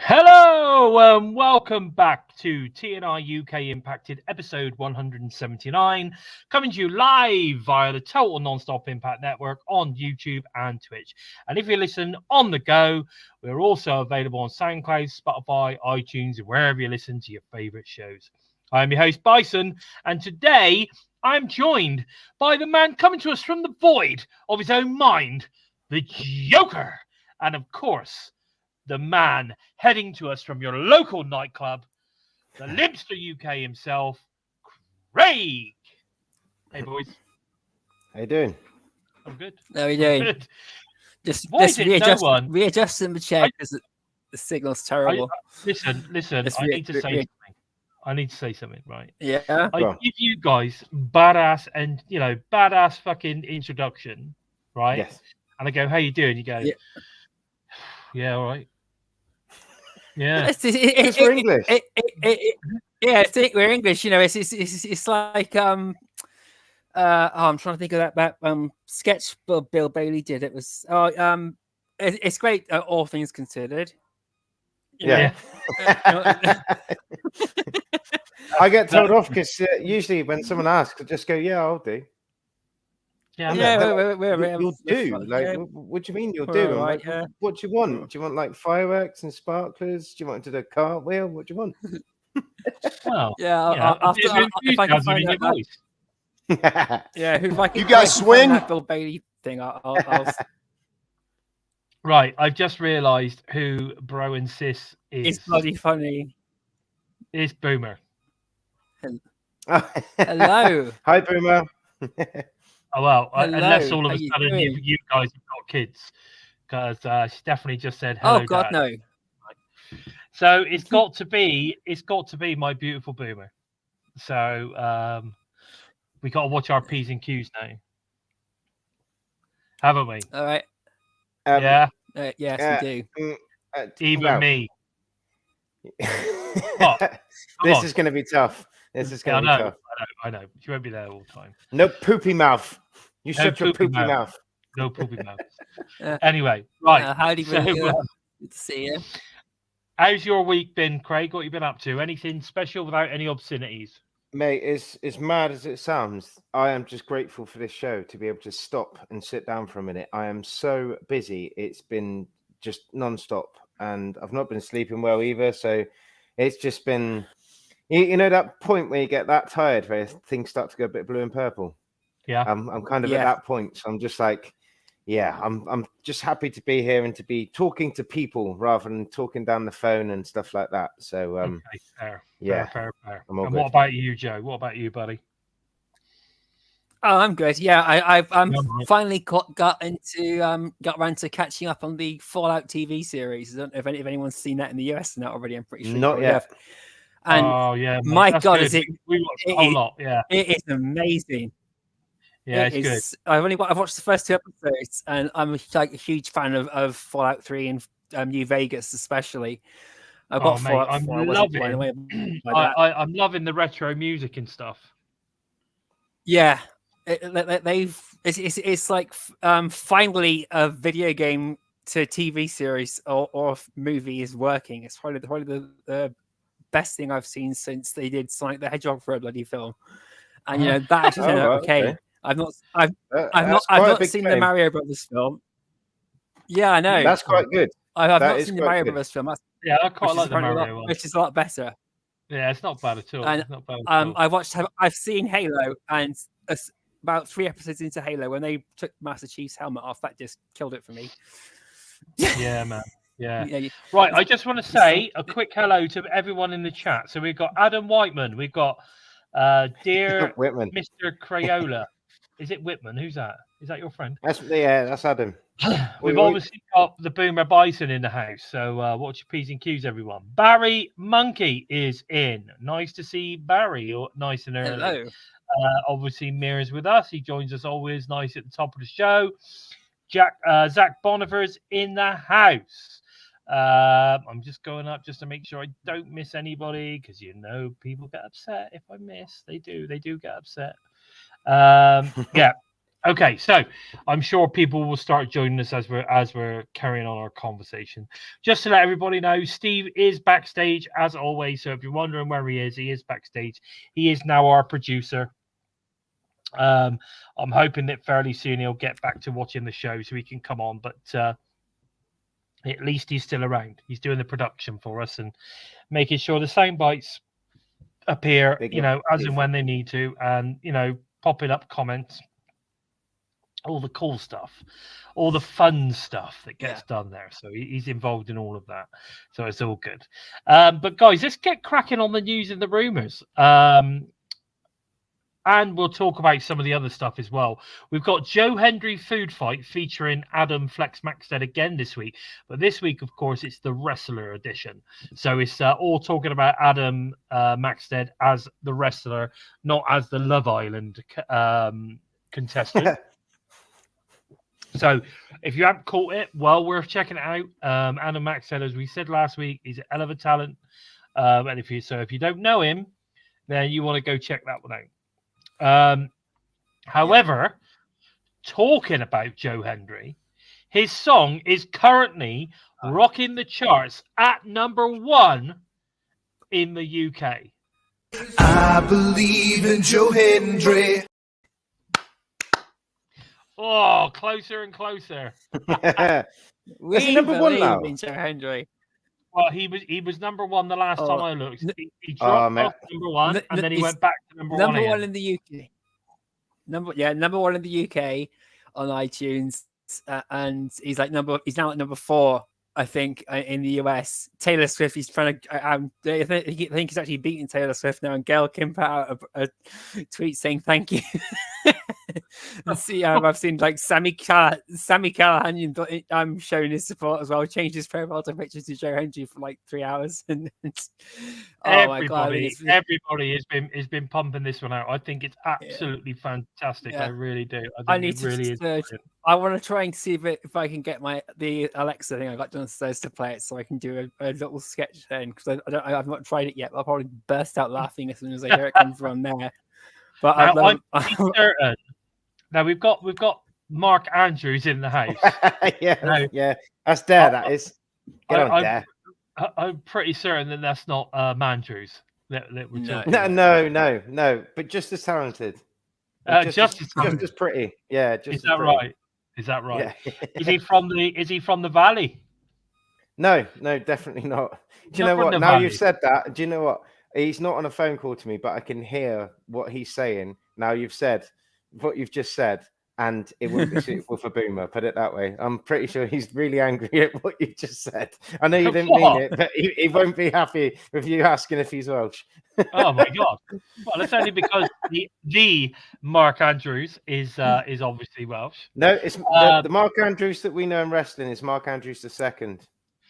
Hello and welcome back to TNI-UK Impacted episode 179, coming to you live via the Total Non-Stop Impact Network on YouTube and Twitch. And if you listen on the go, we're also available on SoundCloud, Spotify, iTunes, and wherever you listen to your favorite shows. I'm your host, Bison, and today I'm joined by the man coming to us from the void of his own mind, the Joker, and of course, the man heading to us from your local nightclub, the LimpstarUK himself, Craig. Hey, boys. How you doing? I'm good. How are you doing? Good. Just readjusting the chair because the signal's terrible. Listen. I need to say something. Right? Yeah. I give you guys badass fucking introduction, right? Yes. And I go, "How you doing?" You go, "Yeah, all right." Yeah, It's for English. I think we're English. You know, it's like I'm trying to think of that sketch Bill Bailey did. It was it's great, all things considered. Yeah. I get told off because usually when someone asks, I just go, "Yeah, I'll do." Yeah, you'll do. What do you mean you'll do? Right, what do you want? Do you want like fireworks and sparklers? Do you want to do a cartwheel? What do you want? Well, if I can find your voice. If I can, you guys swing that Bill Bailey thing. I'll... Right, I've just realised who Bro and Sis is. It's bloody funny. It's Boomer. Hello. Hi, Boomer. Oh, well, Hello. Unless all of a How you sudden doing? you guys have got kids, because she definitely just said hello. Oh God, Dad. no. So it's got to be my beautiful Boomer. So we got to watch our P's and Q's now, haven't we? All right. Yeah. Yes, we do. Even me. This is going to be tough. This is going to be tough. I know. She won't be there all the time. No poopy mouth. You shut your poopy mouth. No poopy mouth. Anyway, right. Howdy, good to see you. How's your week been, Craig? What have you been up to? Anything special without any obscenities? Mate, as mad as it sounds, I am just grateful for this show to be able to stop and sit down for a minute. I am so busy. It's been just non-stop, and I've not been sleeping well either. So it's just been, you know, that point where you get that tired where things start to go a bit blue and purple. Yeah. I'm kind of at that point. So I'm just like, I'm just happy to be here and to be talking to people rather than talking down the phone and stuff like that. So fair. Fair. And what about you, Joe? What about you, buddy? Oh, I'm good. Yeah, I've finally got around to catching up on the Fallout TV series. I don't know if anyone's seen that in the US or not already. I'm pretty sure not yet. And my God, good. We watched a whole lot. Yeah, it is amazing. Yeah, it's good. I've watched the first 2 episodes, and I'm a huge fan of Fallout 3 and New Vegas, especially. I've got Fallout 4. I'm loving the retro music and stuff. Yeah, it's like finally a video game to TV series or movie is working. It's probably the best thing I've seen since they did Sonic the Hedgehog for a bloody film, and you know that actually turned out okay. I've not seen the Mario Brothers film. Yeah, I know. That's quite good. I've not seen the Mario Brothers film. I quite like the Mario one, which is a lot better. Yeah, it's not bad at all. And, I've seen Halo, and about 3 episodes into Halo, when they took Master Chief's helmet off, that just killed it for me. Yeah, man. Yeah. Right. I just want to say a quick hello to everyone in the chat. So we've got Adam Whiteman. We've got dear Whitman. Mr. Crayola. Is it Whitman? Who's that? Is that your friend? That's Adam. We've obviously got the Boomer Bison in the house. So watch your P's and Q's, everyone. Barry Monkey is in. Nice to see Barry. Nice and early. Hello. Obviously, Mira's with us. He joins us always nice at the top of the show. Zach Bonifer's in the house. I'm just going up just to make sure I don't miss anybody, because people get upset if I miss. They do get upset. Yeah. Okay, so I'm sure people will start joining us as we're carrying on our conversation. Just to let everybody know, Steve is backstage as always. So if you're wondering where he is backstage. He is now our producer. I'm hoping that fairly soon he'll get back to watching the show so he can come on. But at least he's still around. He's doing the production for us and making sure the sound bites appear, as and when they need to, and popping up comments. All the cool stuff, all the fun stuff that gets done there. So he's involved in all of that. So it's all good. But guys, let's get cracking on the news and the rumours. And we'll talk about some of the other stuff as well. We've got Joe Hendry food fight featuring Adam Flex Maxted again this week. But this week, of course, it's the wrestler edition. So it's all talking about Adam Maxted as the wrestler, not as the Love Island contestant. So if you haven't caught it, well worth checking it out. Adam Maxted, as we said last week, he's a hell of a talent. And if you don't know him, then you want to go check that one out. However, talking about Joe Hendry, his song is currently rocking the charts at #1 in the UK. I believe in Joe Hendry. Oh, closer and closer. Was he #1 now? Joe Hendry. Well, he was #1 the last time I looked. He dropped off #1, and then he went back to #1 Number again. one in the UK. Number one in the UK on iTunes, and he's now at #4, I think, in the US. Taylor Swift, he's trying to. I think he's actually beating Taylor Swift now, and Gail Kim put out a tweet saying thank you. I've seen like Sammy Callahan. I'm showing his support as well. Changed his profile picture to Joe Hendry for like 3 hours, and everybody has been pumping this one out. I think it's absolutely fantastic. I really do. I think it really is. I want to try and see if I can get the Alexa thing I got downstairs to play it, so I can do a little sketch then, because I've not tried it yet. But I'll probably burst out laughing as soon as I hear it come from there. But I'm certain. Now we've got Mark Andrews in the house. Yeah, that's Dare. That is. Get on, Dare. I'm pretty certain that that's not Mandrews. That we're no. But just as talented. Just as pretty. Yeah. Just is that right? Is that right? Yeah. Is he from the Valley? No, definitely not. Do you know what? Now you've said that. Do you know what? He's not on a phone call to me, but I can hear what he's saying. Now you've said what you've just said, and it wouldn't be suitable for Boomer. Put it that way. I'm pretty sure he's really angry at what you just said. I know you didn't mean it, but he won't be happy with you asking if he's Welsh. Oh my God! Well, it's only because the Mark Andrews is obviously Welsh. No, it's the Mark Andrews that we know in wrestling is Mark Andrews II.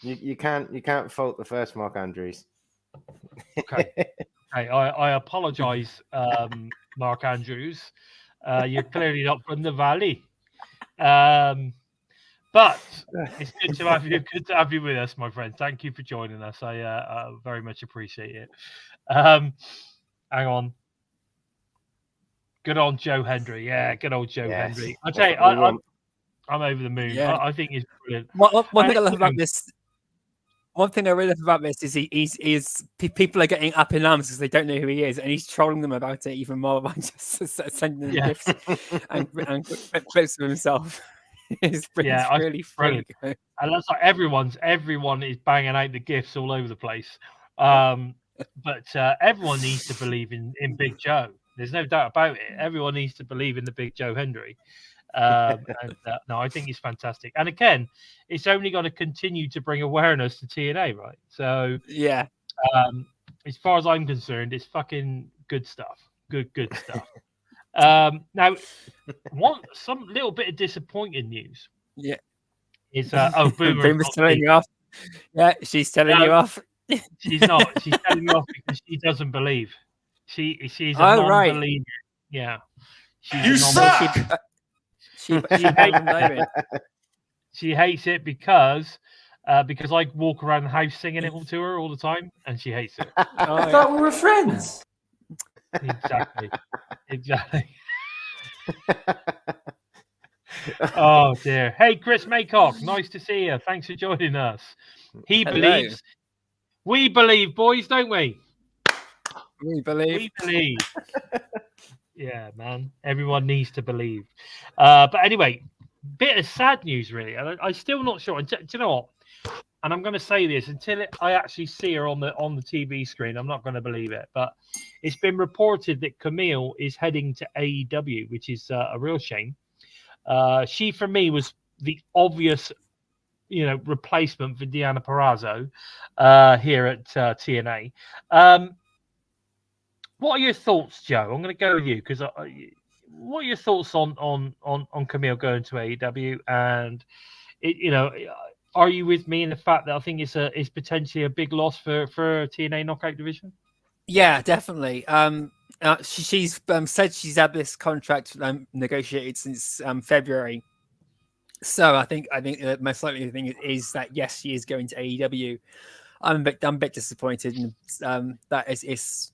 You can't fault the first Mark Andrews. Okay. I apologize, Mark Andrews. You're clearly not from the Valley. But it's good to have you. Good to have you with us, my friend. Thank you for joining us. I very much appreciate it. Hang on. Good old Joe Hendry. Yeah, good old Joe Hendry. I tell you, I'm over the moon. Yeah. I think he's brilliant. One thing I love about this. One thing I really love about this is people are getting up in arms because they don't know who he is, and he's trolling them about it even more by just sending them gifts and clips of himself. It's really funny. And that's like everyone is banging out the gifts all over the place. But everyone needs to believe in Big Joe. There's no doubt about it. Everyone needs to believe in the Big Joe Hendry. No, I think he's fantastic. And again, it's only going to continue to bring awareness to TNA, right? So as far as I'm concerned, it's fucking good stuff. Good stuff. Now, some little bit of disappointing news. Yeah. Is Boomer's telling you off. Yeah, she's telling you off. She's not. She's telling you off because she doesn't believe. She's a non-believer. Right. Yeah. You suck. She hates it because I walk around the house singing it to her all the time, and she hates it. I thought we were friends. Exactly. Oh dear. Hey, Chris Maycock, nice to see you. Thanks for joining us. He Hello. believes. We believe, boys, don't we? We believe. We believe. Yeah, man. Everyone needs to believe. But anyway, bit of sad news, really. I'm still not sure. Do you know what? And I'm going to say this until I actually see her on the TV screen. I'm not going to believe it. But it's been reported that Camille is heading to AEW, which is a real shame. She, for me, was the obvious, replacement for Deanna Purrazzo here at TNA. What are your thoughts, Joe? I'm going to go with you because what are your thoughts on Camille going to AEW? And are you with me in the fact that I think it's potentially a big loss for TNA Knockout division? Yeah, definitely. She's said she's had this contract negotiated since February. So I think the most likely thing is that yes, she is going to AEW. I'm a bit disappointed in, that it's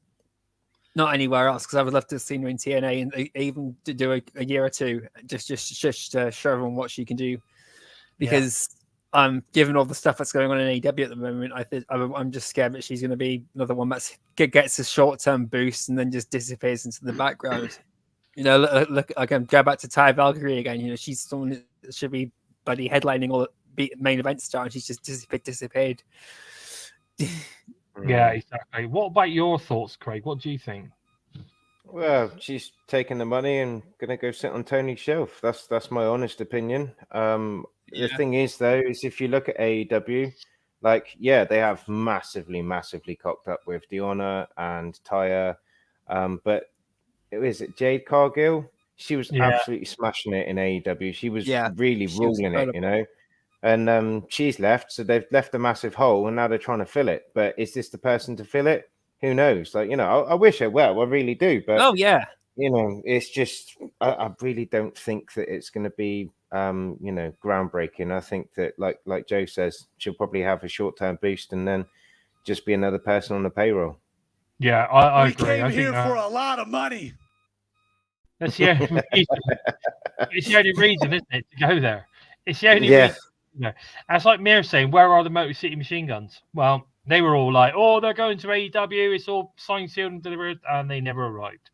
not anywhere else, because I would love to have seen her in TNA and even to do a year or two just to show everyone what she can do. Because given all the stuff that's going on in AEW at the moment, I'm just scared that she's going to be another one that gets a short-term boost and then just disappears into the background. Look again, go back to Ty Valkyrie again. She's someone that should be buddy headlining all the main event star, and she's just disappeared. Yeah, exactly. What about your thoughts, Craig? What do you think? Well, she's taking the money and gonna go sit on Tony's shelf. That's my honest opinion. The thing is, though, is if you look at AEW, they have massively cocked up with Deonna and Taya, but is it Jade Cargill? She was absolutely smashing it in AEW. She was really ruling it, And she's left, so they've left a massive hole, and now they're trying to fill it. But is this the person to fill it? Who knows? I wish her well. I really do. But it's just I really don't think that it's going to be groundbreaking. I think that like Joe says, she'll probably have a short-term boost and then just be another person on the payroll. Yeah, I agree. We came here for a lot of money. That's the only reason. It's the only reason, isn't it, to go there? It's the only reason. It's like Mir saying, where are the Motor City Machine Guns? Well, they were all like, oh, they're going to AEW. It's all signed, sealed, and delivered, and they never arrived.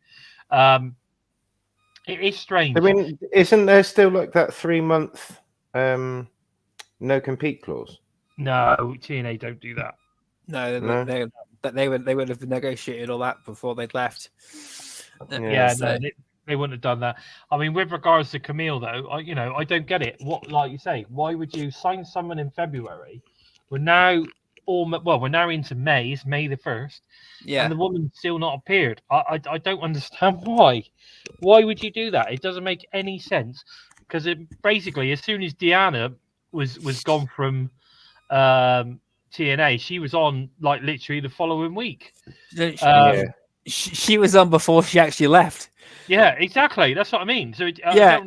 It is strange. I mean, isn't there still that 3-month no compete clause? No, TNA don't do that. No. They would have negotiated all that before they'd left. They wouldn't have done that. I mean, with regards to Camille, though, I don't get it. What, like you say, why would you sign someone in February? We're now into May. It's May the 1st. Yeah. And the woman's still not appeared. I don't understand why. Why would you do that? It doesn't make any sense. Because it basically, as soon as Deanna was gone from TNA, she was on literally the following week. She was on before she actually left. Yeah, exactly. That's what I mean. So she had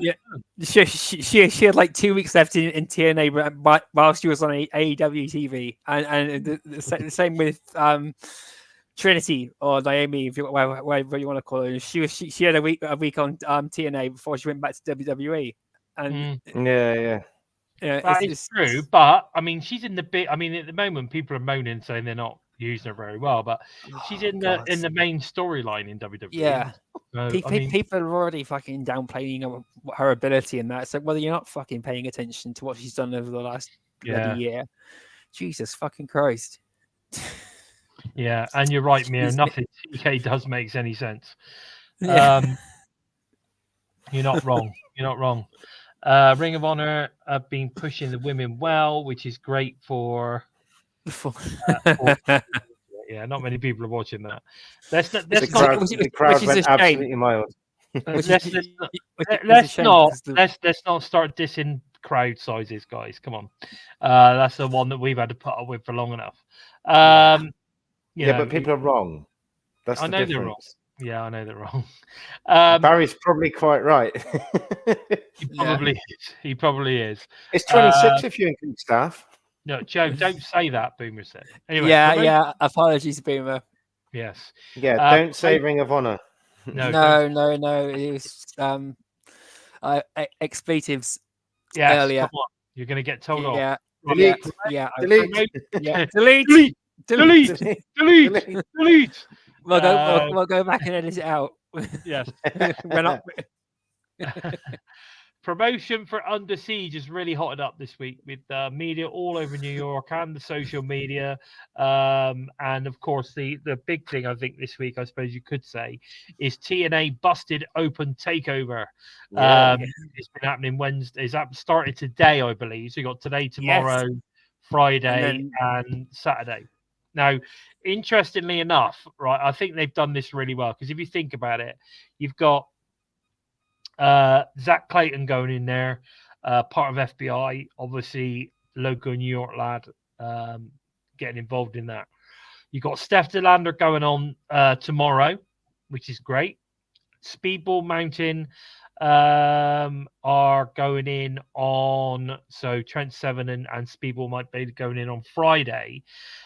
2 weeks left in TNA while she was on AEW TV, and the same with Trinity or Naomi, whatever you want to call her. She had a week on TNA before she went back to WWE. And it's true. But I mean, she's in the bit. I mean, at the moment, people are moaning saying they're not using her very well, but she's in the main storyline in WWE. Yeah. So, people are already fucking downplaying her ability in that. It's like, well, you're not fucking paying attention to what she's done over the last bloody year. Jesus fucking Christ. Yeah, and you're right, Mia. Nothing TK does makes any sense. Yeah. You're not wrong. You're not wrong. Ring of Honor have been pushing the women well, which is great for. Yeah, not many people are watching that. The crowd went absolutely mild. Let's not start dissing crowd sizes, guys. Come on, that's the one that we've had to put up with for long enough. But people are wrong. That's the difference. They're wrong. Yeah, I know they're wrong. Barry's probably quite right. He probably is. It's 26 if you include staff. No, Joe, don't say that, Boomer said. Anyway, apologies, Boomer. Yes. Yeah, don't say Ring of Honor. No. It was, expletives Yes, earlier. come on. You're going to get told off. Yeah, Delete. yeah. Delete. Yeah. Delete. Delete. Delete. We'll go back and edit it out. Yes. We're not. Promotion for Under Siege is really hotted up this week with media all over New York and the social media. And of course, the big thing I think this week, I suppose you could say, is TNA Busted Open Takeover. Yeah. It's been happening Wednesday. It's started today, I believe. So you got today, tomorrow, Friday, and Saturday. Now, interestingly enough, right, I think they've done this really well because if you think about it, you've got Zach Clayton going in there, part of FBI, obviously local New York lad, getting involved in that. You got Steph DeLander going on tomorrow, which is great. Speedball Mountain are going in on, so Trent Seven and Speedball might be going in on Friday.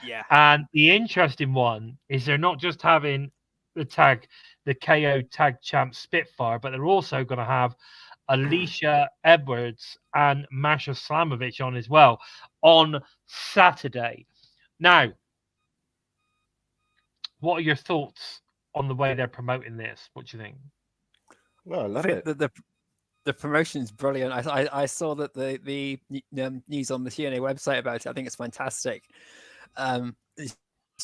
Yeah. And the interesting one is they're not just having the KO tag champ Spitfire, but they're also going to have Alicia Edwards and Masha Slamovich on as well on Saturday. Now, what are your thoughts on the way they're promoting this? What do you think? Well, I love I it. think the promotion's brilliant. I saw that the news on the TNA website about it. I think it's fantastic.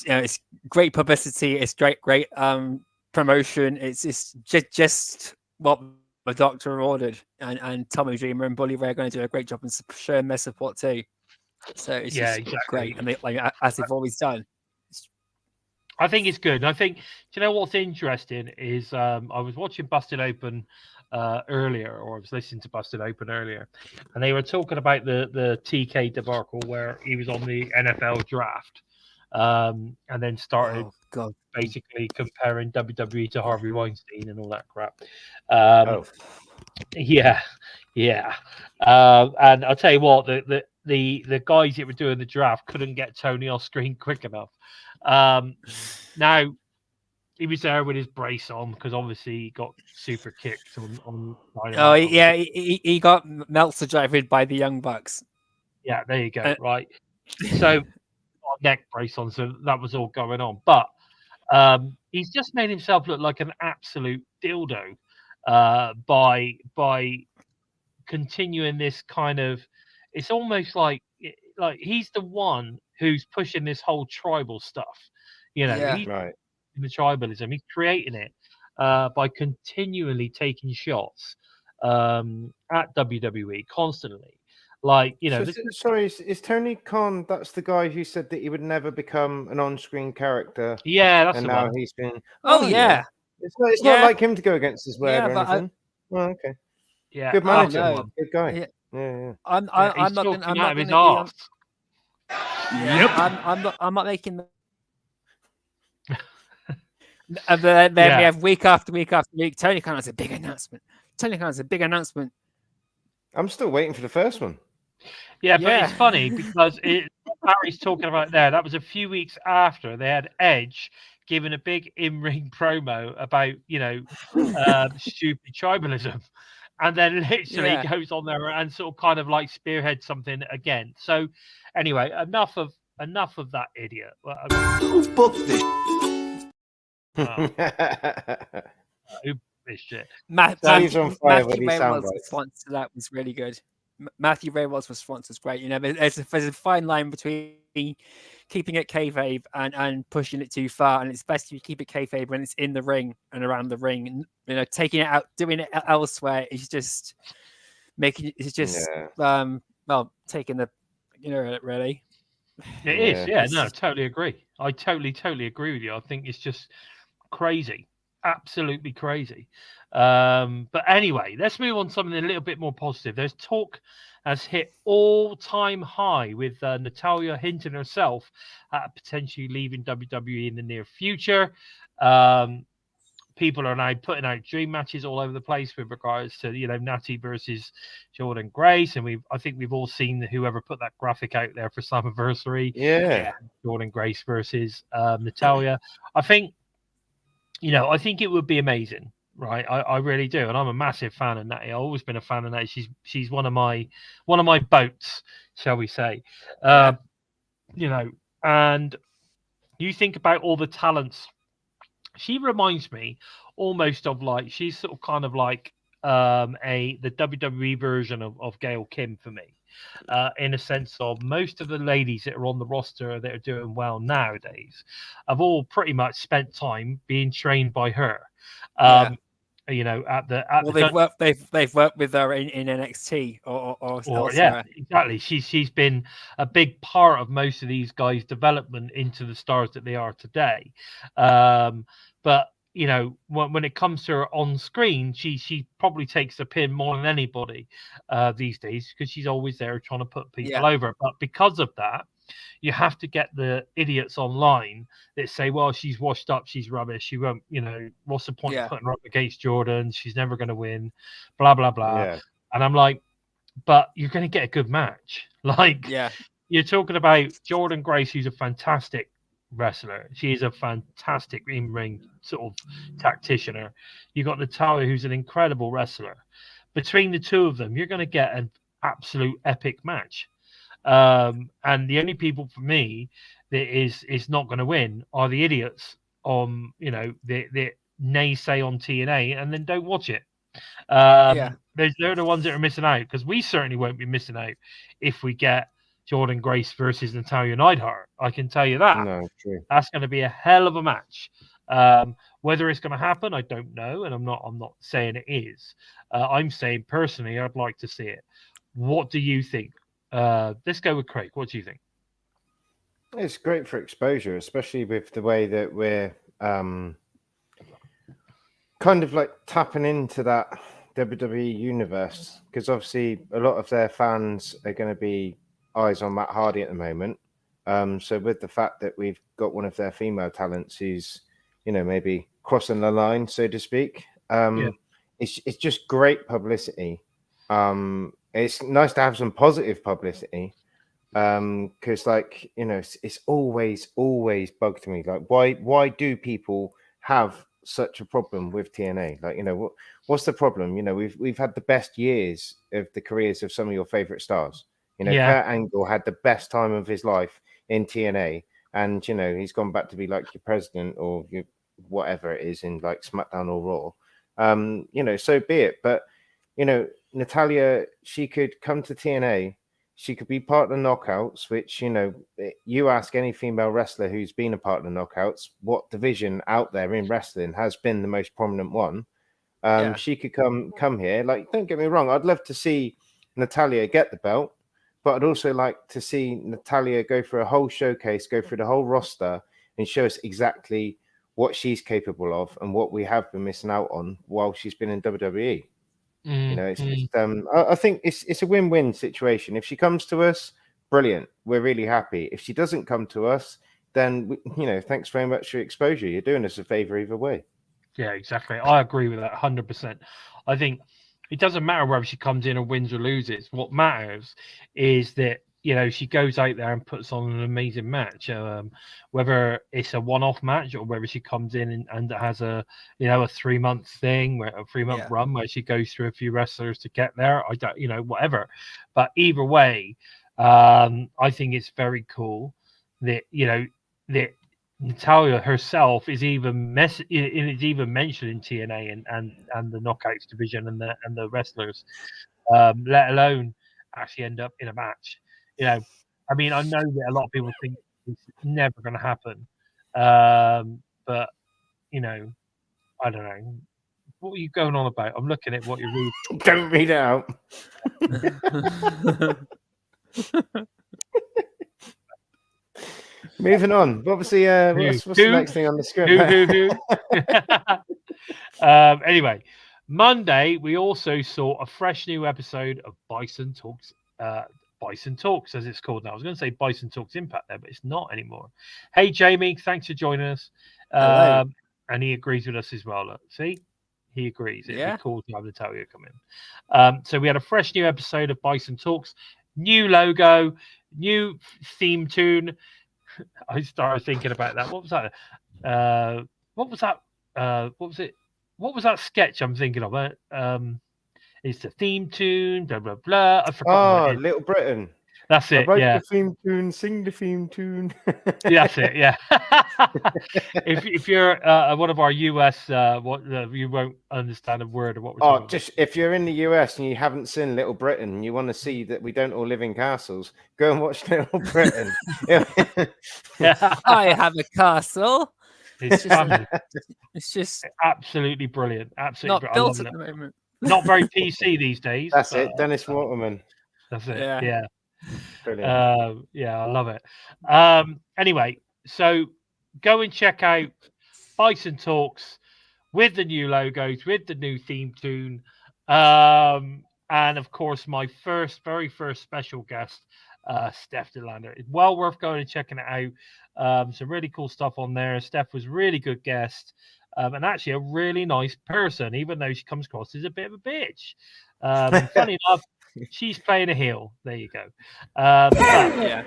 It's great publicity. It's great promotion. It's just what the doctor ordered, and Tommy Dreamer and Bully Ray are going to do a great job and showing their support too. So it's great, and as they've always done. I think it's good. I think, do you know what's interesting is I was watching Busted Open earlier, or I was listening to Busted Open earlier, and they were talking about the TK debacle where he was on the NFL draft, and then started basically comparing WWE to Harvey Weinstein and all that crap. Yeah. And I'll tell you what, the guys that were doing the draft couldn't get Tony off screen quick enough. Now he was there with his brace on because obviously he got super kicked on he got Meltzer driving by the Young Bucks. Yeah, there you go. Right. So neck brace on, so that was all going on. But he's just made himself look like an absolute dildo by continuing this kind of. It's almost like he's the one who's pushing this whole tribal stuff. He's right. in the tribalism. He's creating it by continually taking shots at WWE constantly. Sorry, is Tony Khan? That's the guy who said that he would never become an on-screen character. Yeah, that's and the now one. he's been. Oh yeah. It's not like him to go against his word or anything. Oh, okay. Yeah, good manager, no. good guy. Yeah. I'm not going to. Yep. I'm not making. And then we have week after week after week. Tony Khan has a big announcement. I'm still waiting for the first one. Yeah, but it's funny because Barry's talking about there. That was a few weeks after they had Edge giving a big in-ring promo about stupid tribalism, and then literally goes on there and sort of kind of like spearhead something again. So anyway, enough of that idiot. Who booked this? Who this shit? Matthew Raywell's response to that was really good. Matthew Raywell's response was great. There's a fine line between keeping it kayfabe and pushing it too far, and it's best if you keep it kayfabe when it's in the ring and around the ring. Taking it out, doing it elsewhere is just making it's just taking the really. It is, yeah. No, totally agree. I totally agree with you. I think it's just crazy, absolutely crazy. But anyway, let's move on to something a little bit more positive. There's talk has hit all-time high with Natalya hinting herself at potentially leaving WWE in the near future. People are now putting out dream matches all over the place with regards to Natty versus Jordan Grace, and I think we've all seen whoever put that graphic out there for Slammiversary. Yeah, Jordan Grace versus Natalya. I think it would be amazing right? I really do, and I'm a massive fan of Natty. I've always been a fan of Natty. She's one of my boats, shall we say? You know, and you think about all the talents. She reminds me almost of like she's sort of kind of like the WWE version of Gail Kim for me, in a sense of most of the ladies that are on the roster that are doing well nowadays have all pretty much spent time being trained by her. You know, they've worked with her in NXT or elsewhere. Yeah, exactly. She's been a big part of most of these guys' development into the stars that they are today. But you know, when it comes to her on screen, she probably takes the pin more than anybody these days because she's always there trying to put people over. But because of that, you have to get the idiots online that say, well, she's washed up, she's rubbish, she won't, you know, what's the point of putting her up against Jordan? She's never going to win, blah, blah, blah. Yeah. And I'm like, but you're going to get a good match. Like, you're talking about Jordan Grace, who's a fantastic wrestler. She is a fantastic in-ring sort of tacticianer. You got Natalia, who's an incredible wrestler. Between the two of them, you're going to get an absolute epic match. And the only people for me that is not going to win are the idiots on, you know, the naysay on TNA and then don't watch it. They're the ones that are missing out because we certainly won't be missing out if we get Jordan Grace versus Natalia Neidhart. I can tell you that. No, true. That's going to be a hell of a match. Whether it's going to happen, I don't know, and I'm not saying it is. I'm saying personally, I'd like to see it. What do you think? Let's go with Craig. What do you think? It's great for exposure, especially with the way that we're kind of like tapping into that WWE universe, because obviously a lot of their fans are going to be eyes on Matt Hardy at the moment. So with the fact that we've got one of their female talents who's, you know, maybe crossing the line, so to speak, it's just great publicity. It's nice to have some positive publicity, because, like, you know, it's always bugged me. Like, why do people have such a problem with TNA? Like, you know, what's the problem? You know, we've had the best years of the careers of some of your favorite stars. You know, Kurt Angle had the best time of his life in TNA, and you know, he's gone back to be like your president or your whatever it is in like SmackDown or Raw. You know, so be it. But you know, Natalia, she could come to TNA. She could be part of the Knockouts, which, you know, you ask any female wrestler who's been a part of the Knockouts, what division out there in wrestling has been the most prominent one. She could come here. Like, don't get me wrong, I'd love to see Natalia get the belt, but I'd also like to see Natalia go through a whole showcase, go through the whole roster, and show us exactly what she's capable of and what we have been missing out on while she's been in WWE. You know, it's just, I think it's a win-win situation. If she comes to us, brilliant. We're really happy. If she doesn't come to us, then, you know, thanks very much for your exposure. You're doing us a favor either way. Yeah, exactly. I agree with that 100%. I think it doesn't matter whether she comes in or wins or loses. What matters is that, you know, she goes out there and puts on an amazing match, whether it's a one-off match or whether she comes in and has a 3-month thing, where a 3-month run where she goes through a few wrestlers to get there. I don't, you know, whatever. But either way, I think it's very cool that, you know, that Natalia herself is even mentioned in TNA and the Knockouts division and the wrestlers, let alone actually end up in a match. You know, I mean, I know that a lot of people think it's never going to happen, but you know, I don't know. What are you going on about? I'm looking at what you read. Don't read it out. Moving on. Obviously, what's the next thing on the script? Anyway, Monday we also saw a fresh new episode of Bison Talks. Bison Talks, as it's called now. I was going to say Bison Talks Impact there, but it's not anymore. Hey, Jamie, thanks for joining us. And he agrees with us as well. Look, see, he agrees. It'd be cool to have Natalia come in. So we had a fresh new episode of Bison Talks, new logo, new theme tune. I started thinking about that. What was that? What was it? what was that sketch I'm thinking of? It's the theme tune, blah blah blah. I forgot what it is. Little Britain. That's I it. write Yeah, the theme tune, sing the theme tune. that's it. Yeah. if you're one of our US, you won't understand a word of what we're talking about. Just if you're in the US and you haven't seen Little Britain, and you want to see that we don't all live in castles, go and watch Little Britain. I have a castle. It's fabulous. It's just Absolutely brilliant. Absolutely not brilliant. built at the moment. Not very PC these days. That's but, it, Dennis Waterman. That's it. Yeah. Yeah. Brilliant. Yeah, I love it. Anyway, so go and check out Bison Talks with the new logos, with the new theme tune, and of course my very first special guest, Steph DeLander. It's well worth going and checking it out. Some really cool stuff on there. Steph was a really good guest, and actually a really nice person, even though she comes across as a bit of a bitch. Funny enough, she's playing a heel. There you go. Yeah.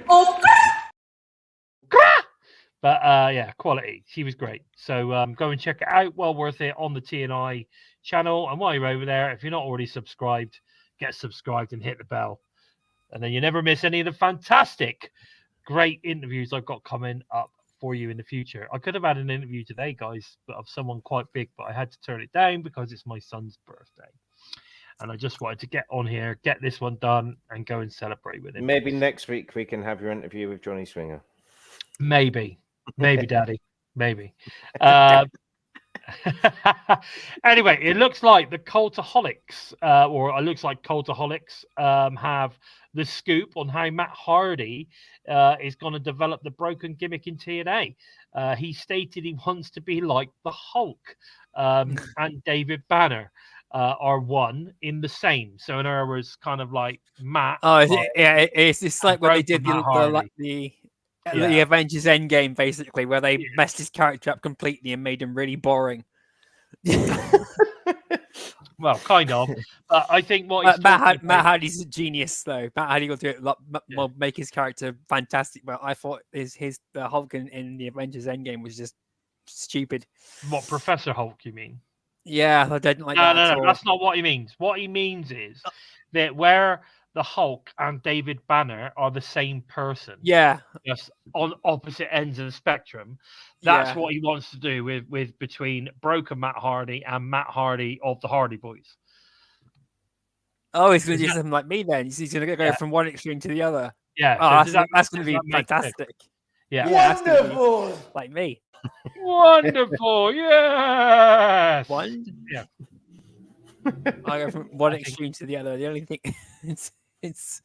But yeah, quality. She was great. So go and check it out. Well worth it on the TNI channel. And while you're over there, if you're not already subscribed, get subscribed and hit the bell. And then you never miss any of the fantastic, great interviews I've got coming up for you in the future. I could have had an interview today, guys, but of someone quite big, but I had to turn it down because it's my son's birthday. And I just wanted to get on here, get this one done, and go and celebrate with him. Maybe next week we can have your interview with Johnny Swinger. Maybe, Daddy, maybe. Anyway, it looks like the Cultaholics, or it looks like Cultaholics, have the scoop on how Matt Hardy is going to develop the broken gimmick in TNA. He stated he wants to be like the Hulk, and David Banner are one in the same. So in other words, kind of like Matt. It's like when they did the Yeah. Avengers Endgame, basically, where they messed his character up completely and made him really boring. Well, kind of. But I think what Matt Hardy's a genius, though. Matt Hardy will do it. Will make his character fantastic. But I thought the Hulk in the Avengers Endgame was just stupid. What, Professor Hulk? You mean? Yeah, I didn't like that. No, that's not what he means. What he means is that where the Hulk and David Banner are the same person. Yeah. Just on opposite ends of the spectrum. That's what he wants to do with between broken Matt Hardy and Matt Hardy of the Hardy Boys. Oh, he's going to do something like me then. He's going to go from one extreme to the other. Yeah. Oh, So that's going to be fantastic. Yeah. Wonderful. Like me. Wonderful. Yes. Yeah. I go from one extreme to the other. The only thing it's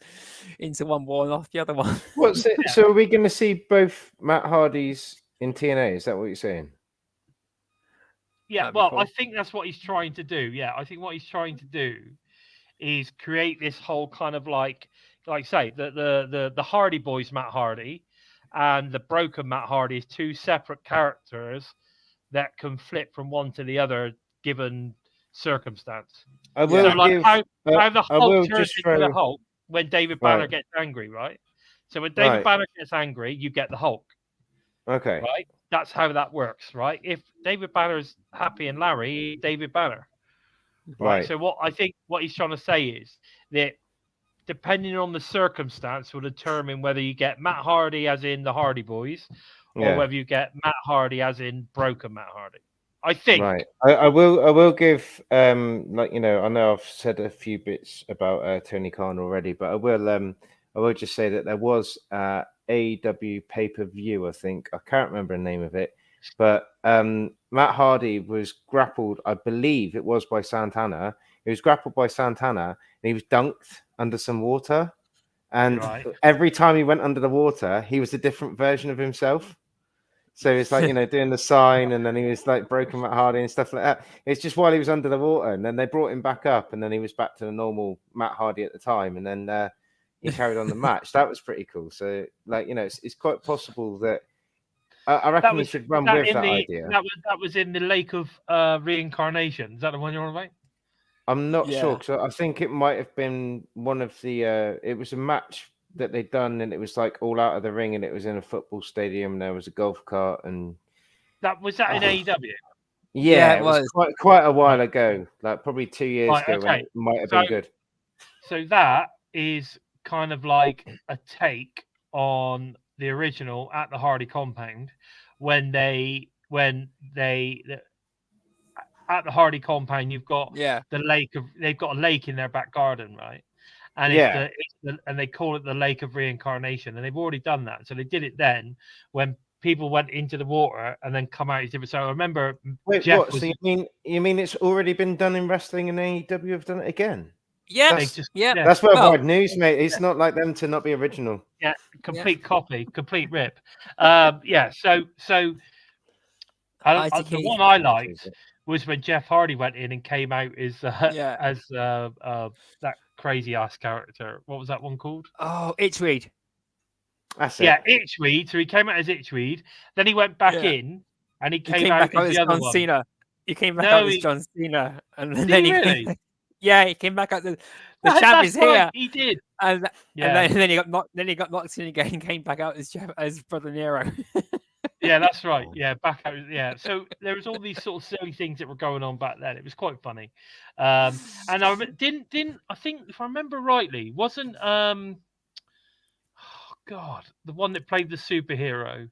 into one wall and off the other one. What's it? So are we going to see both Matt Hardys in TNA? Is that what you're saying? Yeah, That'd be well, cool. I think that's what he's trying to do. Yeah, I think what he's trying to do is create this whole kind of like say the Hardy Boys Matt Hardy and the broken Matt Hardy is two separate characters that can flip from one to the other given circumstance. I will So like give, how the I will Hulk turns just into the throw. Hulk when David Banner Right. gets angry, right? So when David Right. Banner gets angry, you get the Hulk, Okay. right? That's how that works, right? If David Banner's happy and Larry, David Banner. Right. So what I think what he's trying to say is that depending on the circumstance will determine whether you get Matt Hardy as in the Hardy Boys or Yeah. whether you get Matt Hardy as in broken Matt Hardy. I think. Right. I will give I know I've said a few bits about Tony Khan already, but I will just say that there was AEW pay-per-view, I think. I can't remember the name of it, but Matt Hardy was grappled, I believe it was by Santana. He was grappled by Santana and he was dunked under some water. And Right. every time he went under the water, he was a different version of himself. So it's like, doing the sign, and then he was like broken Matt Hardy and stuff like that. It's just while he was under the water, and then they brought him back up, and then he was back to the normal Matt Hardy at the time, and then he carried on the match. That was pretty cool. So, it's quite possible that I reckon we should run with that idea. That was in the Lake of Reincarnation. Is that the one you're on about? I'm not Yeah. sure, because I think it might have been one of the. It was a match that they'd done, and it was like all out of the ring, and it was in a football stadium, and there was a golf cart, and That was that in AEW? Yeah, it it was was. quite a while ago, like probably 2 years Right, ago when okay. it might have So- been good. So that is kind of like a take on the original at the Hardy compound when they at the Hardy compound you've got Yeah. they've got a lake in their back garden, right? And Yeah. and they call it the Lake of Reincarnation, and they've already done that. So they did it then when people went into the water and then come out as different. So I remember Wait, Jeff what? was So you mean it's already been done in wrestling and AEW have done it again? Yeah. That's, Yeah. that's worldwide Well, news, mate. It's not like them to not be original. yeah, complete copy, complete rip. Yeah, so the ITK. one I liked was when Jeff Hardy went in and came out as Yeah. as that crazy ass character. What was that one called? Oh, Itchweed. That's it. Yeah, Itchweed. So he came out as Itchweed. Then he went back Yeah. in and he He came came out back out as as the other John one. Cena. He came back No, out as John Cena, and Did then he he really? came, yeah, he came back out. The champ is That's right, here, he did. and Yeah. then he got knocked. Then he got knocked in again and came back out as Brother Nero. Yeah, that's right. Yeah, back out. Yeah, so there was all these sort of silly things that were going on back then. It was quite funny, and I didn't. I think if I remember rightly, wasn't oh God, the one that played the superhero,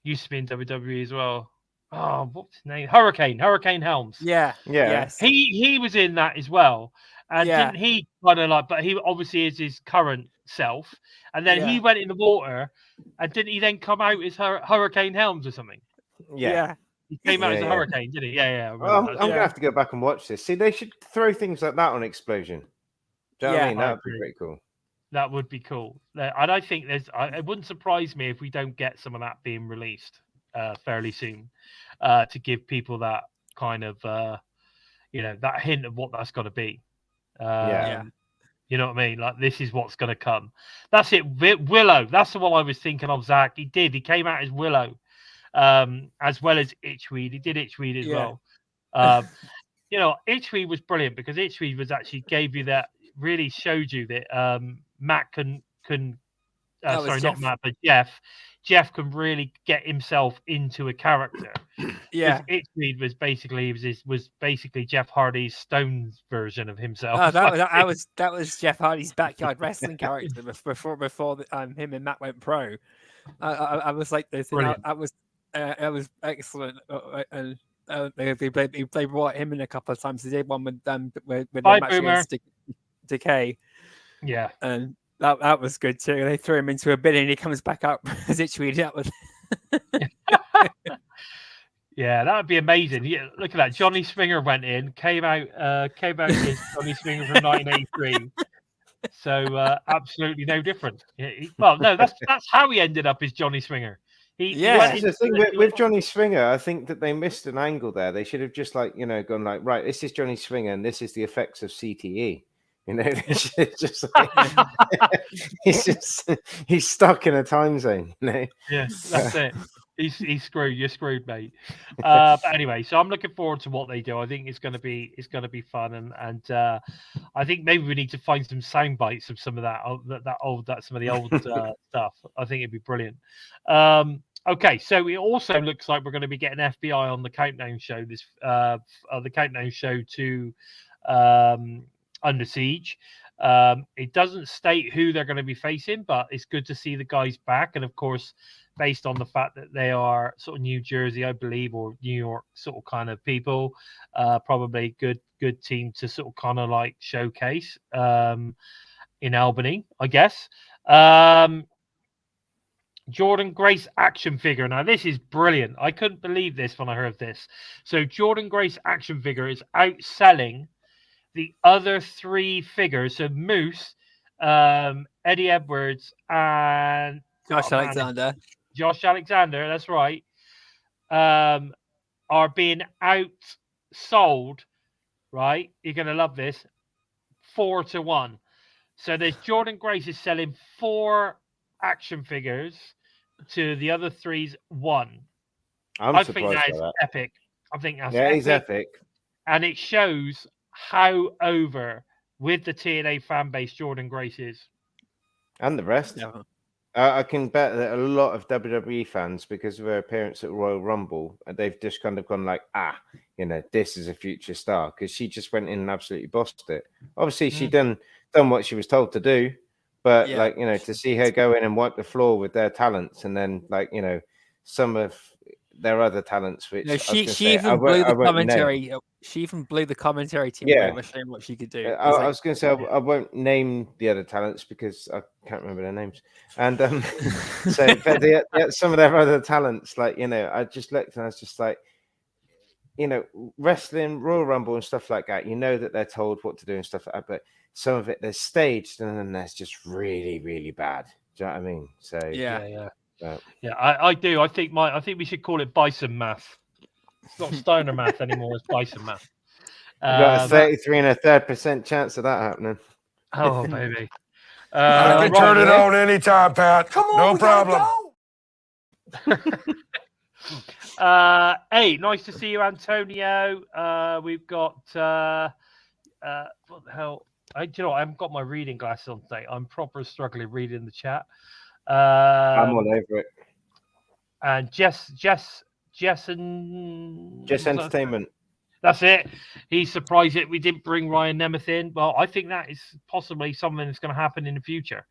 used to be in WWE as well. Oh, what's his name? Hurricane Helms. Yeah. Yeah. Yes. He was in that as well, and Yeah. didn't he kind of like? But he obviously is his current self, and then he Yeah. went in the water, and didn't he then come out as Hurricane Helms or something? Yeah. He came out as a Yeah. hurricane, didn't he? Yeah. I remember Well, that. I'm gonna have to go back and watch this. See, they should throw things like that on Xplosion. Do you know what I Yeah. mean? I That would be agree. pretty cool. That would be cool. And I think it wouldn't surprise me if we don't get some of that being released fairly soon to give people that kind of that hint of what that's going to be. Yeah. You know what I mean? Like, this is what's going to come. That's it. Willow. That's the one I was thinking of, Zach. He came out as Willow, as well as Itchweed. He did Itchweed as well. Itchweed was brilliant because Itchweed was actually gave you that, really showed you that Matt can sorry, Jeff. not Matt, but Jeff can really get himself into a character. Yeah. Itchweed was basically Jeff Hardy's Stones version of himself. Oh, that was Jeff Hardy's backyard wrestling character before him and Matt went pro. I was like this. I was excellent. And they brought him in a couple of times. They did one with the match against Decay. Yeah, and that was good too. They threw him into a bin and he comes back up as Itchweed. That was. Yeah, that would be amazing. Yeah, look at that. Johnny Swinger went in, came out as Johnny Swinger from 1983. So absolutely no different. Well, no, that's how he ended up as Johnny Swinger. The thing with Johnny Swinger, I think that they missed an angle there. They should have just gone like, right, this is Johnny Swinger and this is the effects of CTE. It's just like, he's stuck in a time zone. Yeah, that's it. He's screwed. You're screwed, mate. But anyway, so I'm looking forward to what they do. I think it's going to be fun, and I think maybe we need to find some sound bites of some of some of the old stuff. I think it'd be brilliant. Okay, so it also looks like we're going to be getting FBI on the countdown show. The countdown show to Under Siege. It doesn't state who they're going to be facing, but it's good to see the guys back, and of course, based on the fact that they are sort of New Jersey, I believe, or New York sort of kind of people, probably good team to sort of kind of like showcase in Albany, I guess. Jordan Grace action figure. Now, this is brilliant. I couldn't believe this when I heard this. So Jordan Grace action figure is outselling the other three figures. So Moose, Eddie Edwards, and Josh Alexander, that's right, are being outsold, right? You're going to love this, 4-1. So there's Jordan Grace is selling 4 action figures to the other 3's 1. I think that is epic. I think that's epic. He's epic. And it shows how over with the TNA fan base Jordan Grace is. And the rest. Yeah. I can bet that a lot of WWE fans, because of her appearance at Royal Rumble, they've just kind of gone like, this is a future star, because she just went in and absolutely bossed it. Obviously, she done what she was told to do, but to see her go in and wipe the floor with their talents, and then some of their other talents, which she even blew the commentary. She even blew the commentary team away by showing what she could do. I was going to say I won't name the other talents because I can't remember their names, and so but some of their other talents, I just looked and I was just like, wrestling, Royal Rumble and stuff like that. That they're told what to do and stuff like that, but some of it there's staged and then there's just really, really bad. Do you know what I mean? So yeah. I do. I think we should call it Bison math. It's not Stoner math anymore. It's Bison math. You got a 33.3% chance of that happening. Oh baby! I can turn it on anytime, Pat. Come on, no problem. Hey, nice to see you, Antonio. We've got what the hell? I haven't got my reading glasses on today. I'm proper struggling reading the chat. I'm all over it. And Jess Entertainment. That's it. He's surprised that we didn't bring Ryan Nemeth in. Well, I think that is possibly something that's going to happen in the future,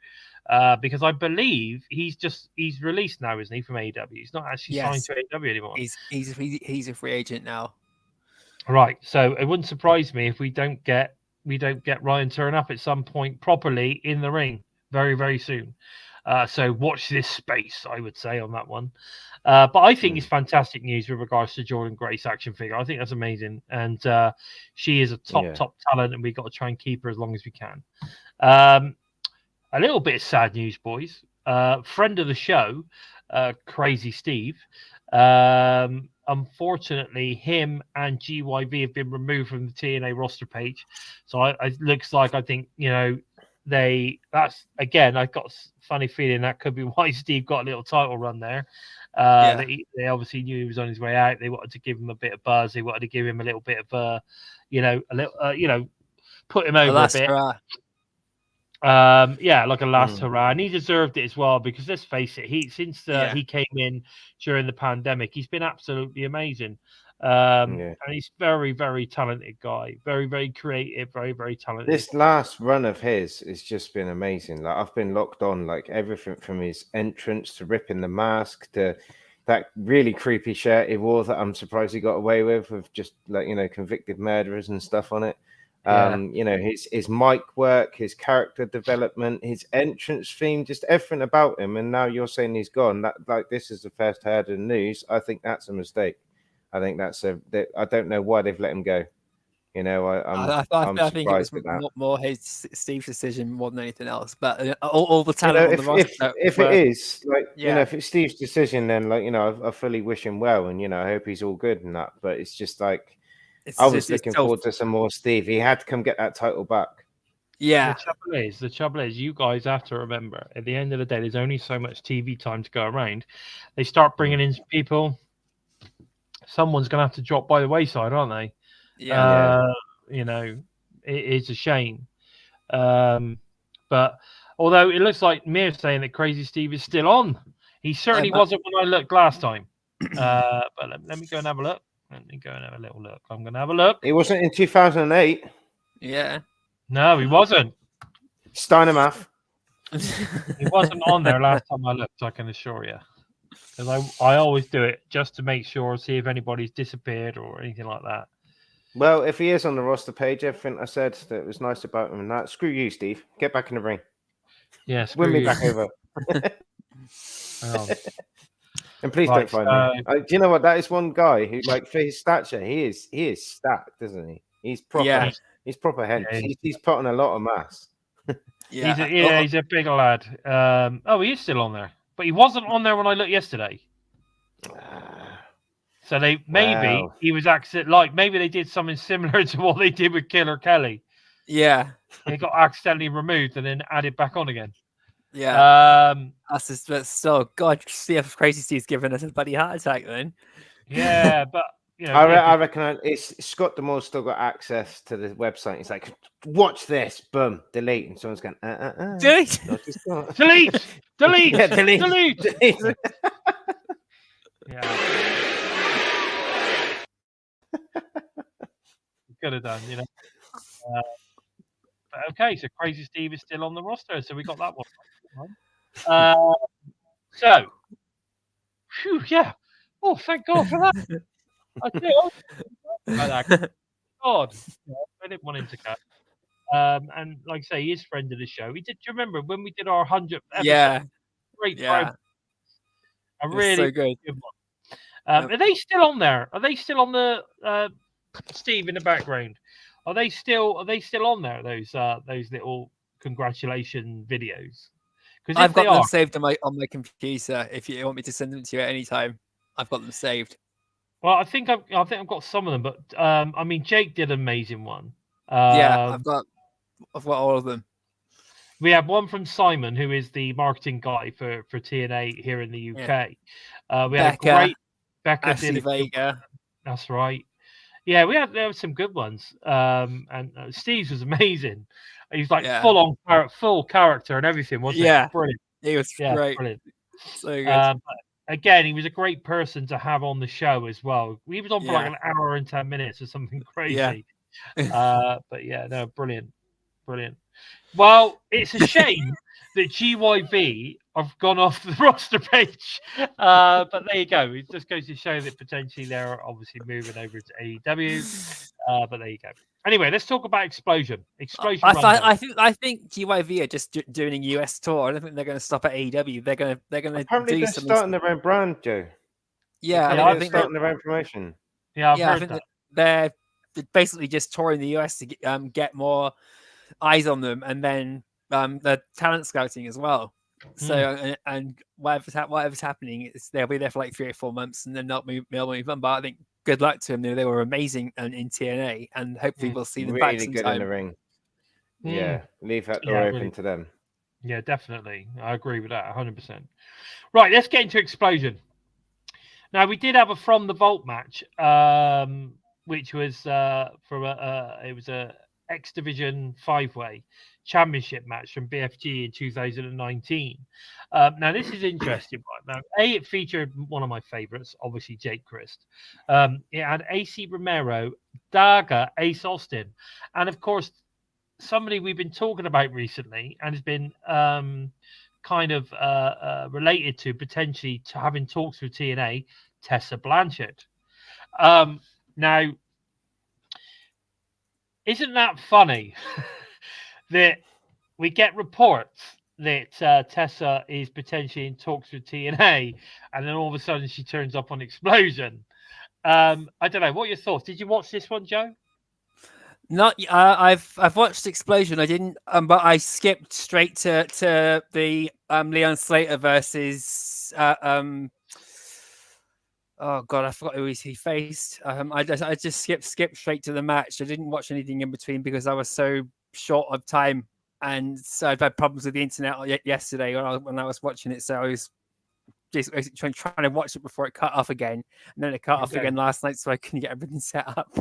because I believe he's released now, isn't he, from AEW? He's not actually signed to AEW anymore. He's a free agent now. Right. So it wouldn't surprise me if we don't get Ryan turn up at some point properly in the ring very, very soon. So watch this space, I would say, on that one. But I think it's fantastic news with regards to Jordan Grace action figure. I think that's amazing. And she is a top talent, and we've got to try and keep her as long as we can. A little bit of sad news, boys. Friend of the show, Crazy Steve. Unfortunately, him and GYV have been removed from the TNA roster page. So it looks like, I think, that's again, I've got a funny feeling that could be why Steve got a little title run there. They obviously knew he was on his way out. They wanted to give him a bit of buzz. They wanted to give him a little bit of put him over a bit. Like a last hurrah, and he deserved it as well, because let's face it, he came in during the pandemic, he's been absolutely amazing. And he's very, very talented guy, very, very creative, very, very talented. This last run of his has just been amazing. Like, I've been locked on, like, everything from his entrance to ripping the mask to that really creepy shirt he wore that I'm surprised he got away with just convicted murderers and stuff on it. His mic work, his character development, his entrance theme, just everything about him. And now you're saying he's gone. This is the first I heard of the news. I think that's a mistake. I think I don't know why they've let him go. I think it was more Steve's decision more than anything else. But all the talent on the roster. If it is, if it's Steve's decision, then I fully wish him well, and I hope he's all good and that. But it's just I was looking forward to some more Steve. He had to come get that title back. Yeah. The trouble is, you guys have to remember, at the end of the day, there's only so much TV time to go around. They start bringing in people. Someone's going to have to drop by the wayside, aren't they? Yeah. It is a shame. But although it looks like Mir's saying that Crazy Steve is still on, he certainly wasn't when I looked last time. But let me go and have a look. Let me go and have a little look. I'm going to have a look. He wasn't in 2008. Yeah. No, he wasn't. Steinermath. He wasn't on there last time I looked, I can assure you. Because I always do it just to make sure, see if anybody's disappeared or anything like that. Well, if he is on the roster page, everything I said that was nice about him and that. Screw you, Steve. Get back in the ring. Yeah, win me back over. And please don't find me. Do you know what? That is one guy who, for his stature, he is stacked, isn't he? He's proper. Yeah. He's proper hench. Yeah, he's put on a lot of mass. He's a big lad. He is still on there, but he wasn't on there when I looked yesterday. So he was maybe they did something similar to what they did with Killer Kelly. Yeah, he got accidentally removed and then added back on again. Yeah, that's so God. See if Crazy Steve's giving us a bloody heart attack then. Yeah, but you know, I reckon it's Scott Damore's still got access to the website. He's like, watch this, boom, delete, and someone's going, Delete. delete, delete, Yeah, delete. delete. Yeah. Could have done, you know. But okay, so Crazy Steve is still on the roster, so we got that one. So, phew, yeah. Oh, thank God for that. I do. God, I didn't want him to go. And like I say, he is friend of the show. He did. Do you remember when we did our 100th episode? Yeah, Great yeah. program. A It's really so good. one. Are they still on there? Are they still on the Steve in the background? Are they still on there? Those little congratulation videos. Because I've got them saved on my computer. If you want me to send them to you at any time, I've got them saved. Well, I think I've got some of them, but I mean, Jake did an amazing one. Yeah, I've got all of them. We have one from Simon, who is the marketing guy for TNA here in the UK. Yeah. We had a great Becca Ashley Vega. That's right. Yeah, there were some good ones. And Steve's was amazing. He's like full character and everything, wasn't he? Brilliant. He was great. Brilliant. So good. Again, he was a great person to have on the show as well. He was on for like an hour and 10 minutes or something crazy. But yeah, no, brilliant. Well, it's a shame that GYV have gone off the roster page. But there you go. It just goes to show that potentially they're obviously moving over to AEW. But there you go. Anyway, let's talk about Xplosion. I think GYV are just doing a US tour. I don't think they're going to stop at AEW. They're going to apparently do they're starting their own brand, Joe. Yeah, I think they're starting their own promotion. Yeah, I've heard that. They're basically just touring the US to get more eyes on them, and then the talent scouting as well. So and whatever's happening, they'll be there for like 3 or 4 months, and then they'll move on. But I think good luck to them. They were amazing in TNA, and hopefully we'll see them back really sometime. good in the ring. Yeah, leave that door open to them. Yeah, definitely. I agree with that 100%. Right, let's get into Xplosion. Now, we did have a From the Vault match, which was from it was a X Division 5-way championship match from BFG in 2019. Now, this is interesting. Right? Now, it featured one of my favorites, obviously Jake Crist. It had AC Romero, Daga, Ace Austin, and of course, somebody we've been talking about recently and has been kind of related to potentially to having talks with TNA, Tessa Blanchard. Now, isn't that funny that we get reports that Tessa is potentially in talks with TNA, and then all of a sudden she turns up on Xplosion? I don't know. What are your thoughts? Did you watch this one, Joe? Not. I've watched Xplosion. I didn't. But I skipped straight to the Leon Slater versus. Oh God, I forgot who he faced. I just skipped straight to the match. I didn't watch anything in between because I was so short of time, and so I've had problems with the internet yesterday when I was watching it. So I was just trying to watch it before it cut off again, and then it cut off again last night, so I couldn't get everything set up.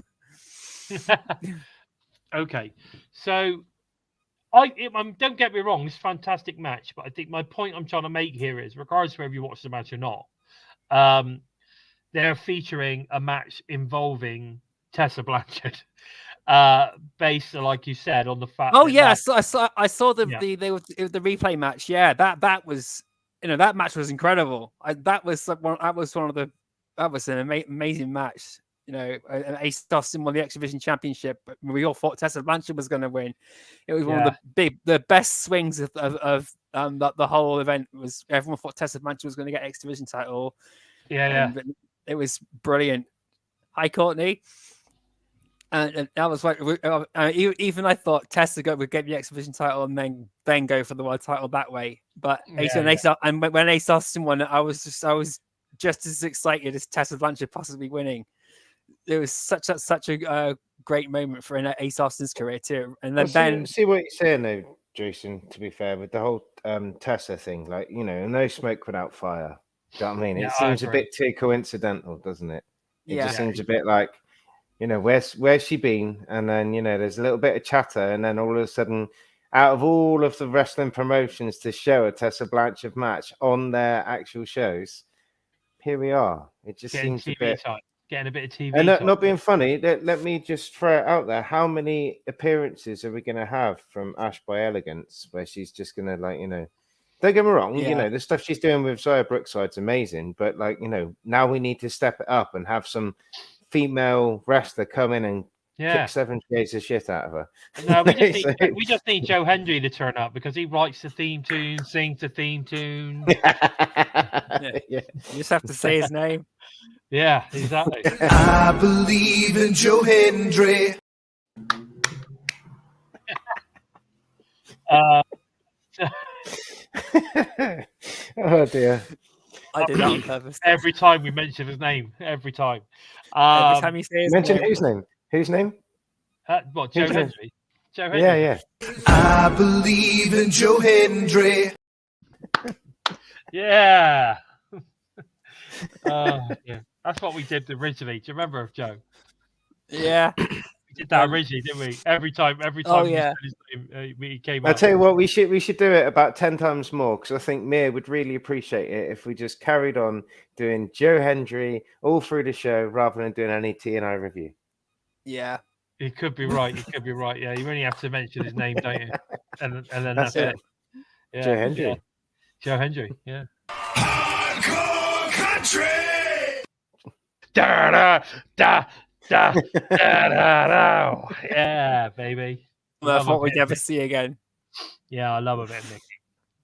Okay, so don't get me wrong, this is a fantastic match, but I think my point I'm trying to make here is, regardless of whether you watch the match or not, they're featuring a match involving Tessa Blanchard, based, like you said, on the fact. Oh yeah, I saw the replay match. Yeah, that was, that match was incredible. That was an amazing match. Ace Austin won the X Division Championship, but we all thought Tessa Blanchard was going to win. It was one of the best swings of the whole event. Was everyone thought Tessa Blanchard was going to get X Division title? Yeah. It was brilliant. Hi, Courtney. And that was like, even I thought Tessa would get the X Division title and then go for the world title that way. But when Ace Austin won it, I was just as excited as Tessa Blanchard possibly winning. It was such a great moment for Ace Austin's career too. And then see what you're saying though, Jason. To be fair, with the whole Tessa thing, like no smoke without fire. Do you know what I mean? It seems a bit too coincidental, doesn't it? It Yeah. just seems a bit like, where's she been? And then, there's a little bit of chatter, and then all of a sudden, out of all of the wrestling promotions to show a Tessa Blanchard match on their actual shows, here we are. It just Getting seems a TV bit. time. Getting a bit of TV And time. not being funny, let me just throw it out there. How many appearances are we going to have from Ash by Elegance, where she's just going to, don't get me wrong, the stuff she's doing with Zaya Brookside's amazing, but, now we need to step it up and have some female wrestler come in and kick 7 shades of shit out of her. No, we just need Joe Hendry to turn up because he writes the theme tune, sings the theme tune. You just have to say his name. Yeah, exactly. I believe in Joe Hendry. Oh dear. I did that on purpose. Every time we mention his name, every time. Every time you say his Mention name. whose name? Whose name? What, Joe Who's Hendry? Joe Hendry. Yeah. I believe in Joe Hendry. Yeah. Yeah. That's what we did originally. Do you remember, Joe? Yeah. We did that originally, didn't we? Every time Oh, we yeah. said his name, he came I'll up. tell you what, we should do it about 10 times more, because I think Mia would really appreciate it if we just carried on doing Joe Hendry all through the show rather than doing any TNI review. Yeah. You could be right. You could be right. Yeah, you only have to mention his name, don't you? And then That's that's it. Yeah, Joe Hendry. Yeah. Joe Hendry. Yeah. Hardcore country. Da da da da da da. Yeah, baby. That's Love a what we bit never of see again. Yeah, I love a bit of Mickey.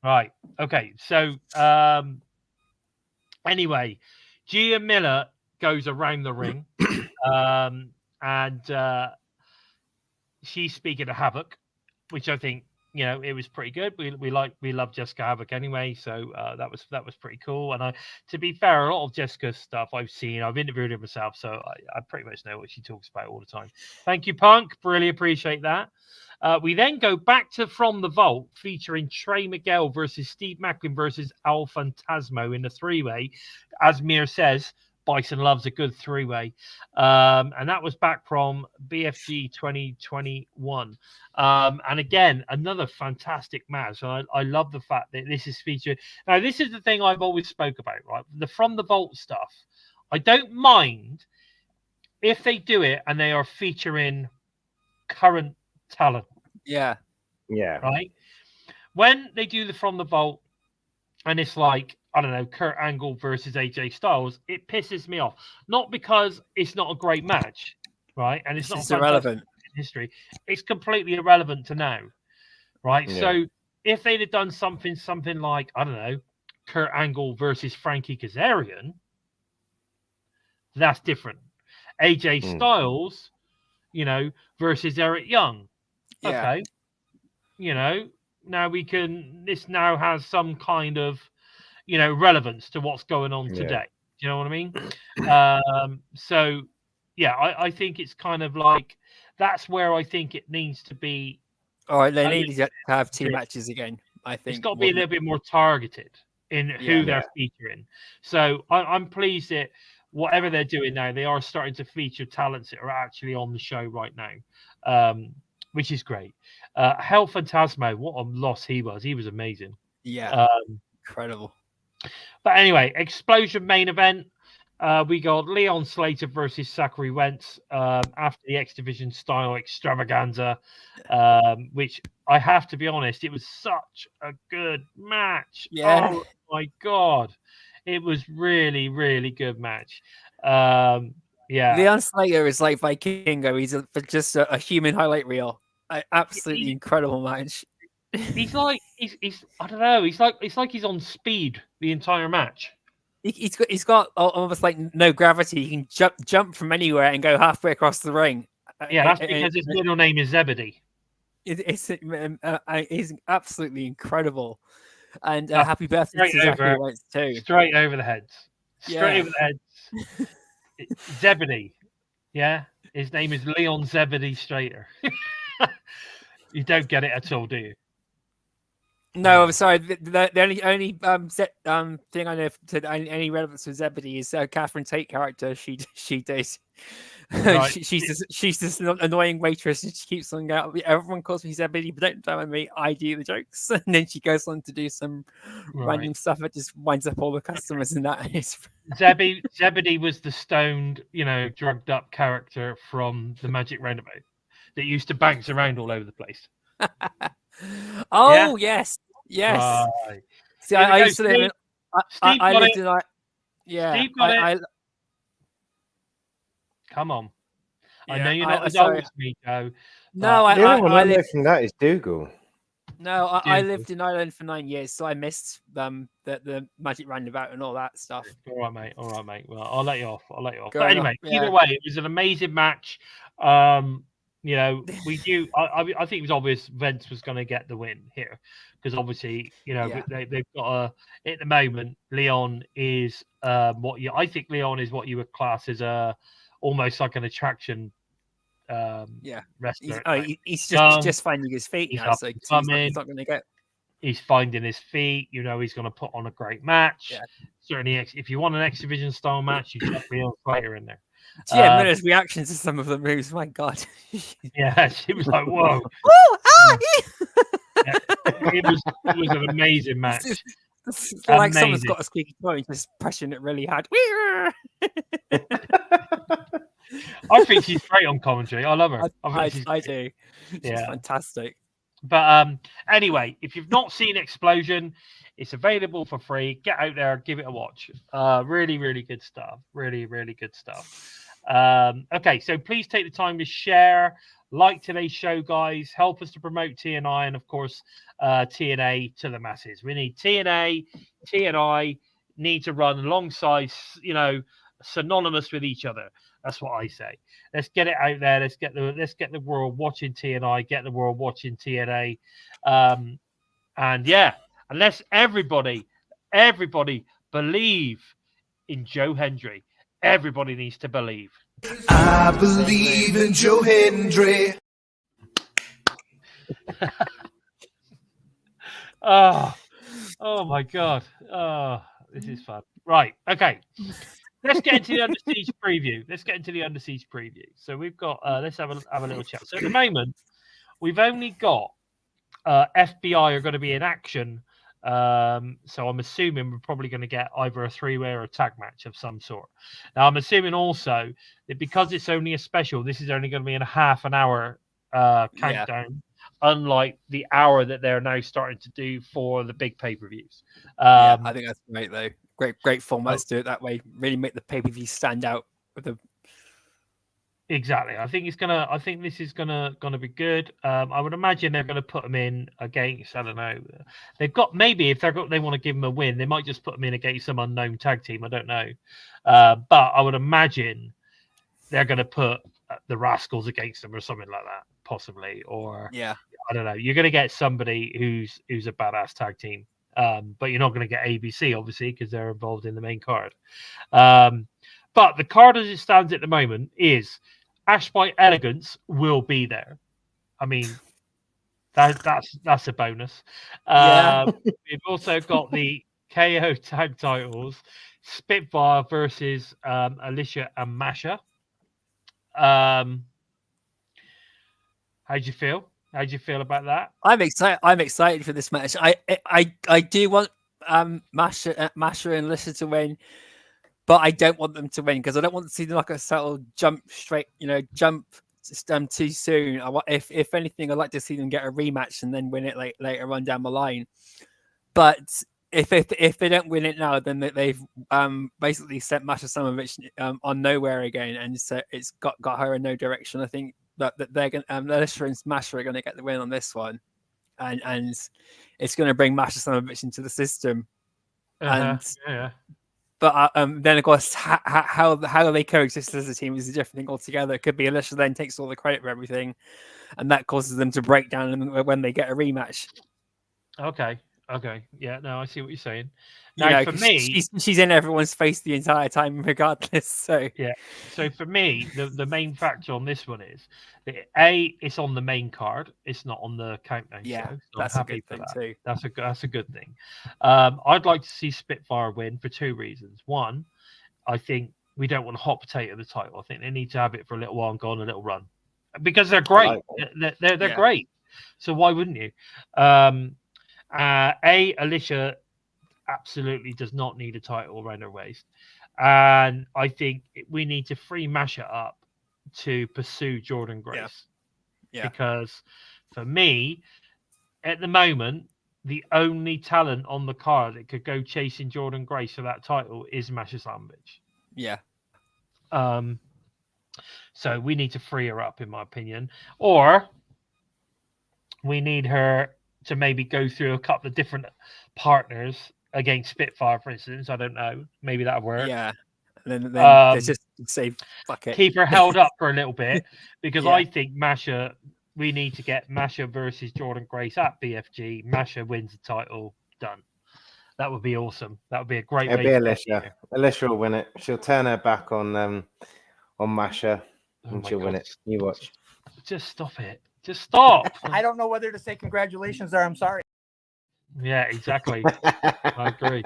Right. Okay. So, anyway, Gia Miller goes around the ring, and she's speaking to Havoc, which I think it was pretty good. We love Jessica Havoc anyway, so that was pretty cool. And to be fair, a lot of Jessica's stuff I've seen, I've interviewed her myself, so I pretty much know what she talks about all the time. Thank you, Punk. Really appreciate that. We then go back to From the Vault, featuring Trey Miguel versus Steve Macklin versus Al Fantasmo in the three-way. As Mir says, Bison loves a good three-way. And that was back from BFG 2021. And again, another fantastic match. I love the fact that this is featured. Now, this is the thing I've always spoke about, right? The From the Vault stuff. I don't mind if they do it and they are featuring current talent. Yeah. Right? When they do the From the Vault and it's like, I don't know, Kurt Angle versus AJ Styles, it pisses me off. Not because it's not a great match, right? And it's not irrelevant in history. It's completely irrelevant to now, right? Yeah. So if they'd have done something like, I don't know, Kurt Angle versus Frankie Kazarian, that's different. AJ Styles, versus Eric Young. Yeah. Okay. Now this now has some kind of relevance to what's going on today. Do you know what I mean? So yeah, I think it's kind of like that's where I think it needs to be. All right, they need to have two matches again. I think it's got to be a little bit more targeted in who they're featuring. So I'm pleased that whatever they're doing now, they are starting to feature talents that are actually on the show right now, which is great. Hell Phantasmo, what a loss he was. He was amazing. Yeah, incredible. But anyway, Xplosion main event. We got Leon Slater versus Zachary Wentz after the X Division style extravaganza, which I have to be honest, it was such a good match. Yeah. Oh my God. It was really, really good match. Yeah. Leon Slater is like Vikingo. He's just a human highlight reel. Absolutely incredible match. He's like he's I don't know. It's like he's on speed the entire match. He's got almost like no gravity. He can jump from anywhere and go halfway across the ring. Yeah, that's because his middle name is Zebedee. He's absolutely incredible. And happy birthday to Zachary Wentz too. Straight over the heads. Straight over the heads. Zebedee. Yeah, his name is Leon Zebedee Strater. You don't get it at all, do you? No, I'm sorry. The only thing I know to any relevance to Zebedee is Catherine Tate character. She did. Right. she's this annoying waitress, and she keeps on out. Everyone calls me Zebedee, but don't tell me I do the jokes. And then she goes on to do some random stuff that just winds up all the customers. And that is Zebedee was the stoned, drugged up character from the Magic Roundabout that used to bounce around all over the place. Oh yes. Right. See, I used to live in. I lived in. Yeah. Steve got it. Come on. Yeah, I know you're not as old as me, Joe. No, the only one I know from that is Dougal. No, I lived in Ireland for 9 years, so I missed the Magic Roundabout and all that stuff. All right, mate. Well, I'll let you off. Go But anyway, either way, it was an amazing match. We do. I think it was obvious Vince was going to get the win here because obviously, they've got at the moment. Leon is I think Leon is what you would class as almost like an attraction. Wrestler. He's just finding his feet now, so he's not going to get. He's finding his feet. He's going to put on a great match. Yeah. Certainly, if you want an X Division style match, you chuck Leon Fighter in there. Yeah, Miller's reactions to some of the moves. My God. Yeah, she was like, "Whoa!" It was an amazing match. It's like someone's got a squeaky toy and just pressing it really hard. I think she's great on commentary. I love her. I do. She's fantastic. But anyway, if you've not seen Xplosion, it's available for free. Get out there, give it a watch. Really, really good stuff. Really, really good stuff. Okay, so please take the time to share, like today's show, guys. Help us to promote TNI and, of course, TNA to the masses. We need TNI need to run alongside, synonymous with each other. That's what I say. Let's get it out there. Let's get the world watching TNI. Get the world watching TNA. And unless everybody believe in Joe Hendry, everybody needs to believe. I believe in Joe Hendry. Oh my God. Oh, this is fun. Right. Okay. Let's get into the Under Siege preview. So we've got let's have a little chat. So at the moment, we've only got FBI are going to be in action. So I'm assuming we're probably going to get either a three-way or a tag match of some sort. Now I'm assuming also that because it's only a special, this is only going to be in a half an hour countdown, unlike the hour that they're now starting to do for the big pay-per-views. I think that's great though. Great formats to do it that way. Really make the pay-per-view stand out with the. Exactly. I think this is gonna be good. I would imagine they're gonna put them in against. I don't know. They've got maybe if they want to give them a win, they might just put them in against some unknown tag team. I don't know. But I would imagine they're gonna put the Rascals against them or something like that, possibly. Or I don't know. You're gonna get somebody who's a badass tag team. But you're not going to get ABC, obviously, because they're involved in the main card. But the card as it stands at the moment is Ash by Elegance will be there. I mean, that's a bonus. We've also got the KO tag titles, Spitfire versus Alicia and Masha. How'd you feel? How do you feel about that? I'm excited for this match. I do want Masha and Lissa to win, but I don't want them to win because I don't want to see them like a subtle jump too soon. If anything, I'd like to see them get a rematch and then win it later on down the line. But if they don't win it now, then they've basically sent Masha Samovich on nowhere again, and so it's got her in no direction. I think that they're going Alicia and Masha are going to get the win on this one, and it's going to bring Masha Samovich into the system. But then of course how they coexist as a team is a different thing altogether. It could be Alicia then takes all the credit for everything, and that causes them to break down when they get a rematch. Okay. Okay. Yeah. No, I see what you're saying. You Now, know, for 'cause me, she's in everyone's face the entire time, regardless. So yeah. So for me, the main factor on this one is that it's on the main card. It's not on the countdown yeah, show. So that's I'm a happy good for thing that. too. That's a good thing. I'd like to see Spitfire win for two reasons. One, I think we don't want to hot potato the title. I think they need to have it for a little while and go on a little run because they're great. They're Yeah. great. So why wouldn't you? Alicia absolutely does not need a title around her waist, and I think we need to free Masha up to pursue Jordan Grace. Yeah. Because for me, at the moment, the only talent on the card that could go chasing Jordan Grace for that title is Masha Slamovich. Yeah. So we need to free her up, in my opinion, or we need her to maybe go through a couple of different partners against Spitfire, for instance. I don't know. Maybe that'll work. Yeah. And then they just say fuck it. Keep her held up for a little bit because Yeah. I think Masha. We need to get Masha versus Jordan Grace at BFG. Masha wins the title. Done. That would be awesome. That would be a great It'll way. be to Alicia. Alicia will win it. She'll turn her back on Masha, Oh and my she'll win God. it. You watch. Just stop it. Just stop. I don't know whether to say congratulations or I'm sorry. Yeah, exactly. I agree.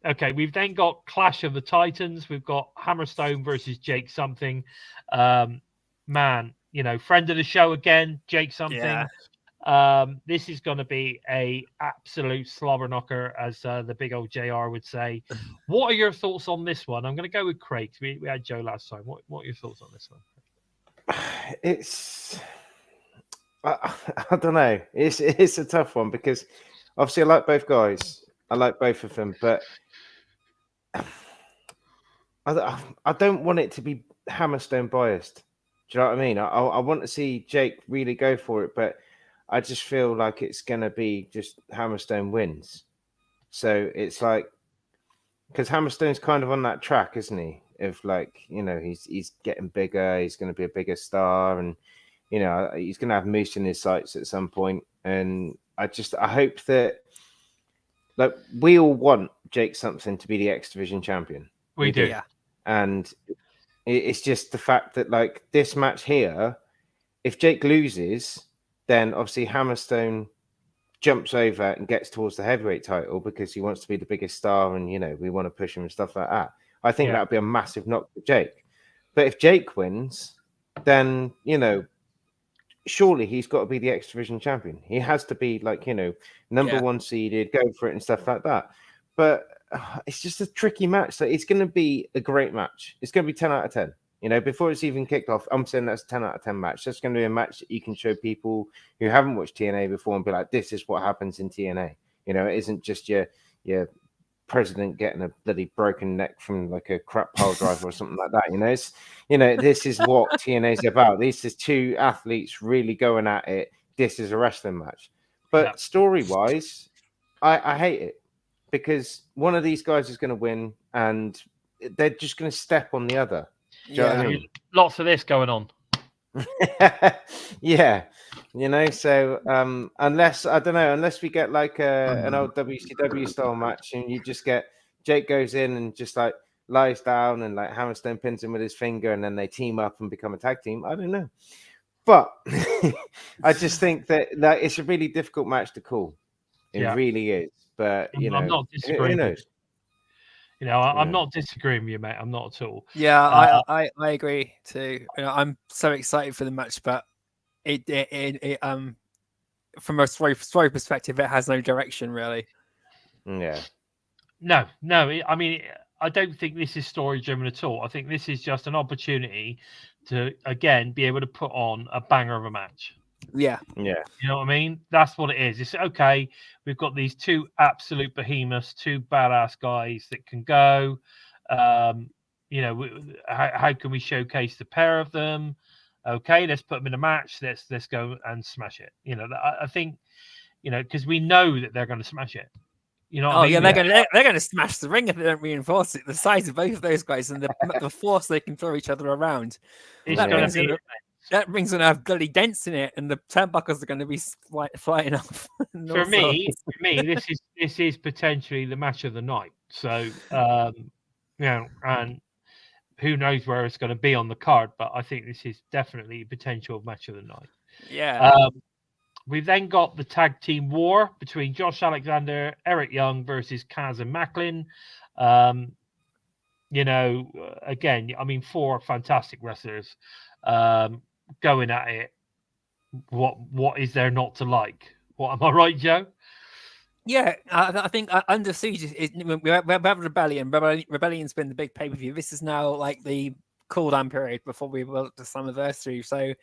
Okay, we've then got Clash of the Titans. We've got Hammerstone versus Jake something. Man, you know, friend of the show again, Jake something. Yeah. This is going to be a absolute slobber knocker, as the big old JR would say. What are your thoughts on this one? I'm going to go with Craig. We had Joe last time. What are your thoughts on this one? It's I don't know. It's a tough one because obviously I like both guys. I like both of them, but I don't want it to be Hammerstone biased. Do you know what I mean? I want to see Jake really go for it, but I just feel like it's going to be just Hammerstone wins. So it's like, because Hammerstone's kind of on that track, isn't he? Of like, you know, he's getting bigger. He's going to be a bigger star, and you know, he's going to have Moose in his sights at some point. And I hope that, like, we all want Jake Something to be the X Division champion. We do. Yeah. And it's just the fact that, like, this match here, if Jake loses, then obviously Hammerstone jumps over and gets towards the heavyweight title because he wants to be the biggest star, and you know, we want to push him and stuff like that. I think that would be a massive knock for Jake. But if Jake wins, then, you know, surely he's got to be the X Division champion. He has to be, like, you know, number one seeded, go for it and stuff like that. But it's just a tricky match. So it's going to be a great match. It's going to be 10 out of 10. You know, before it's even kicked off, I'm saying that's a 10 out of 10 match. That's going to be a match that you can show people who haven't watched TNA before and be like, this is what happens in TNA. You know, it isn't just your president getting a bloody broken neck from like a crap pile driver or something like that. You know, it's, you know, this is what TNA is about. This is two athletes really going at it. This is a wrestling match. But story-wise, I hate it because one of these guys is going to win and they're just going to step on the other. Do you know what I mean? Lots of this going on. Yeah, you know, so unless we get like an old WCW style match and you just get Jake goes in and just like lies down and like Hammerstone pins him with his finger and then they team up and become a tag team. I don't know, but I just think that it's a really difficult match to call. It really is. But you know, I'm not disagreeing. Who knows? You know, I'm not disagreeing with you, mate. I'm not at all. Yeah, I agree too. You know, I'm so excited for the match, but it from a story perspective, it has no direction really. Yeah. No. I mean, I don't think this is story driven at all. I think this is just an opportunity to again be able to put on a banger of a match. Yeah. Yeah. You know what I mean? That's what it is. It's okay. We've got these two absolute behemoths, two badass guys that can go. You know, how can we showcase the pair of them? Okay, let's put them in a match. Let's go and smash it. You know, I think, you know, because we know that they're going to smash it. You know what I mean? Yeah, they're going to smash the ring if they don't reinforce it. The size of both of those guys and the force they can throw each other around. It's going to be that ring's gonna have bloody dents in it, and the turnbuckles are going to be flying off. For me, this is potentially the match of the night. So, and who knows where it's going to be on the card, but I think this is definitely a potential match of the night. Yeah. We've then got the tag team war between Josh Alexander, Eric Young versus Kaz and Macklin. Again, I mean, 4 fantastic wrestlers going at it. What is there not to like? What, am I right, Joe? Yeah, I think Under Siege we have Rebellion. Rebellion's been the big pay-per-view. This is now like the cool-down period before we build the Slammiversary. So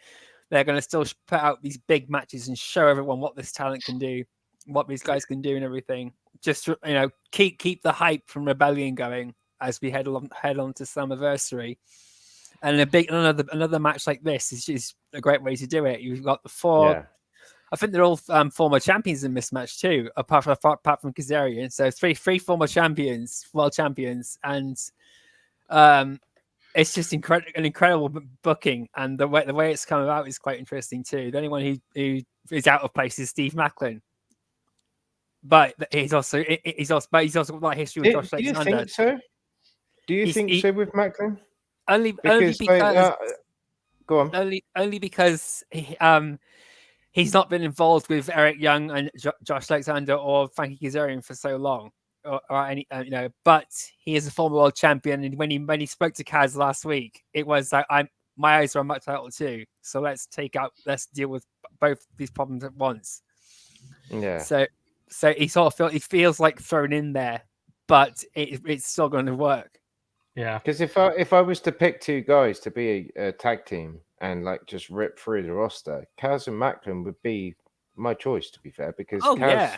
they're going to still put out these big matches and show everyone what this talent can do, what these guys can do and everything. Just, keep the hype from Rebellion going as we head on to Slammiversary. And another match like this is just a great way to do it. You've got the 4... Yeah. I think they're all former champions in this match too, apart from Kazarian. So three former champions, world champions, and it's just an incredible booking, and the way it's come about is quite interesting too. The only one who is out of place is Steve Macklin, but he's also got that history with Josh Alexander. Do you think so? Do you think so with Macklin? Only because go on. Only because he's not been involved with Eric Young and Josh Alexander or Frankie Kazarian for so long, or any, But he is a former world champion, and when he spoke to Kaz last week, it was like, my eyes are on my title too. So let's deal with both these problems at once. Yeah. So he sort of feels like thrown in there, but it's still going to work. Yeah. Because if I was to pick 2 guys to be a tag team and like just rip through the roster, Kaz and Macklin would be my choice, to be fair, because Kaz,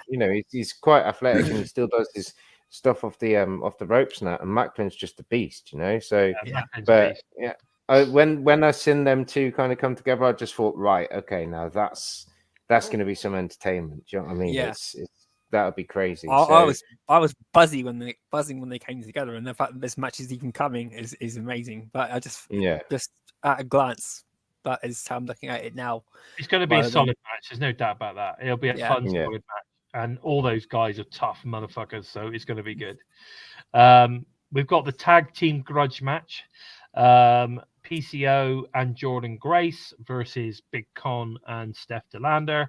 he's quite athletic and he still does his stuff off the ropes now, and Macklin's just a beast, So, when I seen them 2 kind of come together, I just thought, right, okay, now that's going to be some entertainment. Do you know what I mean? Yeah. That would be crazy. I was buzzing when they came together, and the fact that this match is even coming is amazing. But I just at a glance, that is how I'm looking at it now. It's going to be a solid match. There's no doubt about that. It'll be a fun, solid match, and all those guys are tough motherfuckers, so it's going to be good. We've got the tag team grudge match. PCO and Jordan Grace versus Big Con and Steph DeLander.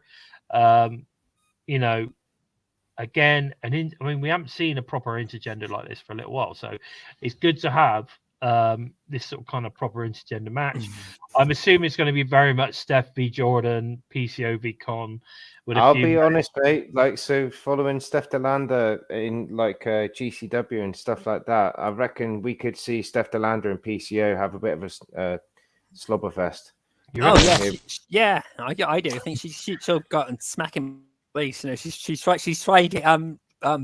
Again, we haven't seen a proper intergender like this for a little while, so it's good to have this sort of kind of proper intergender match. I'm assuming it's going to be very much Steph v Jordan, PCO v Con. I'll be honest, mate. Following Steph DeLander in GCW and stuff like that, I reckon we could see Steph DeLander and PCO have a bit of a slobber fest. I do. I think she'll go and smack him. She's tried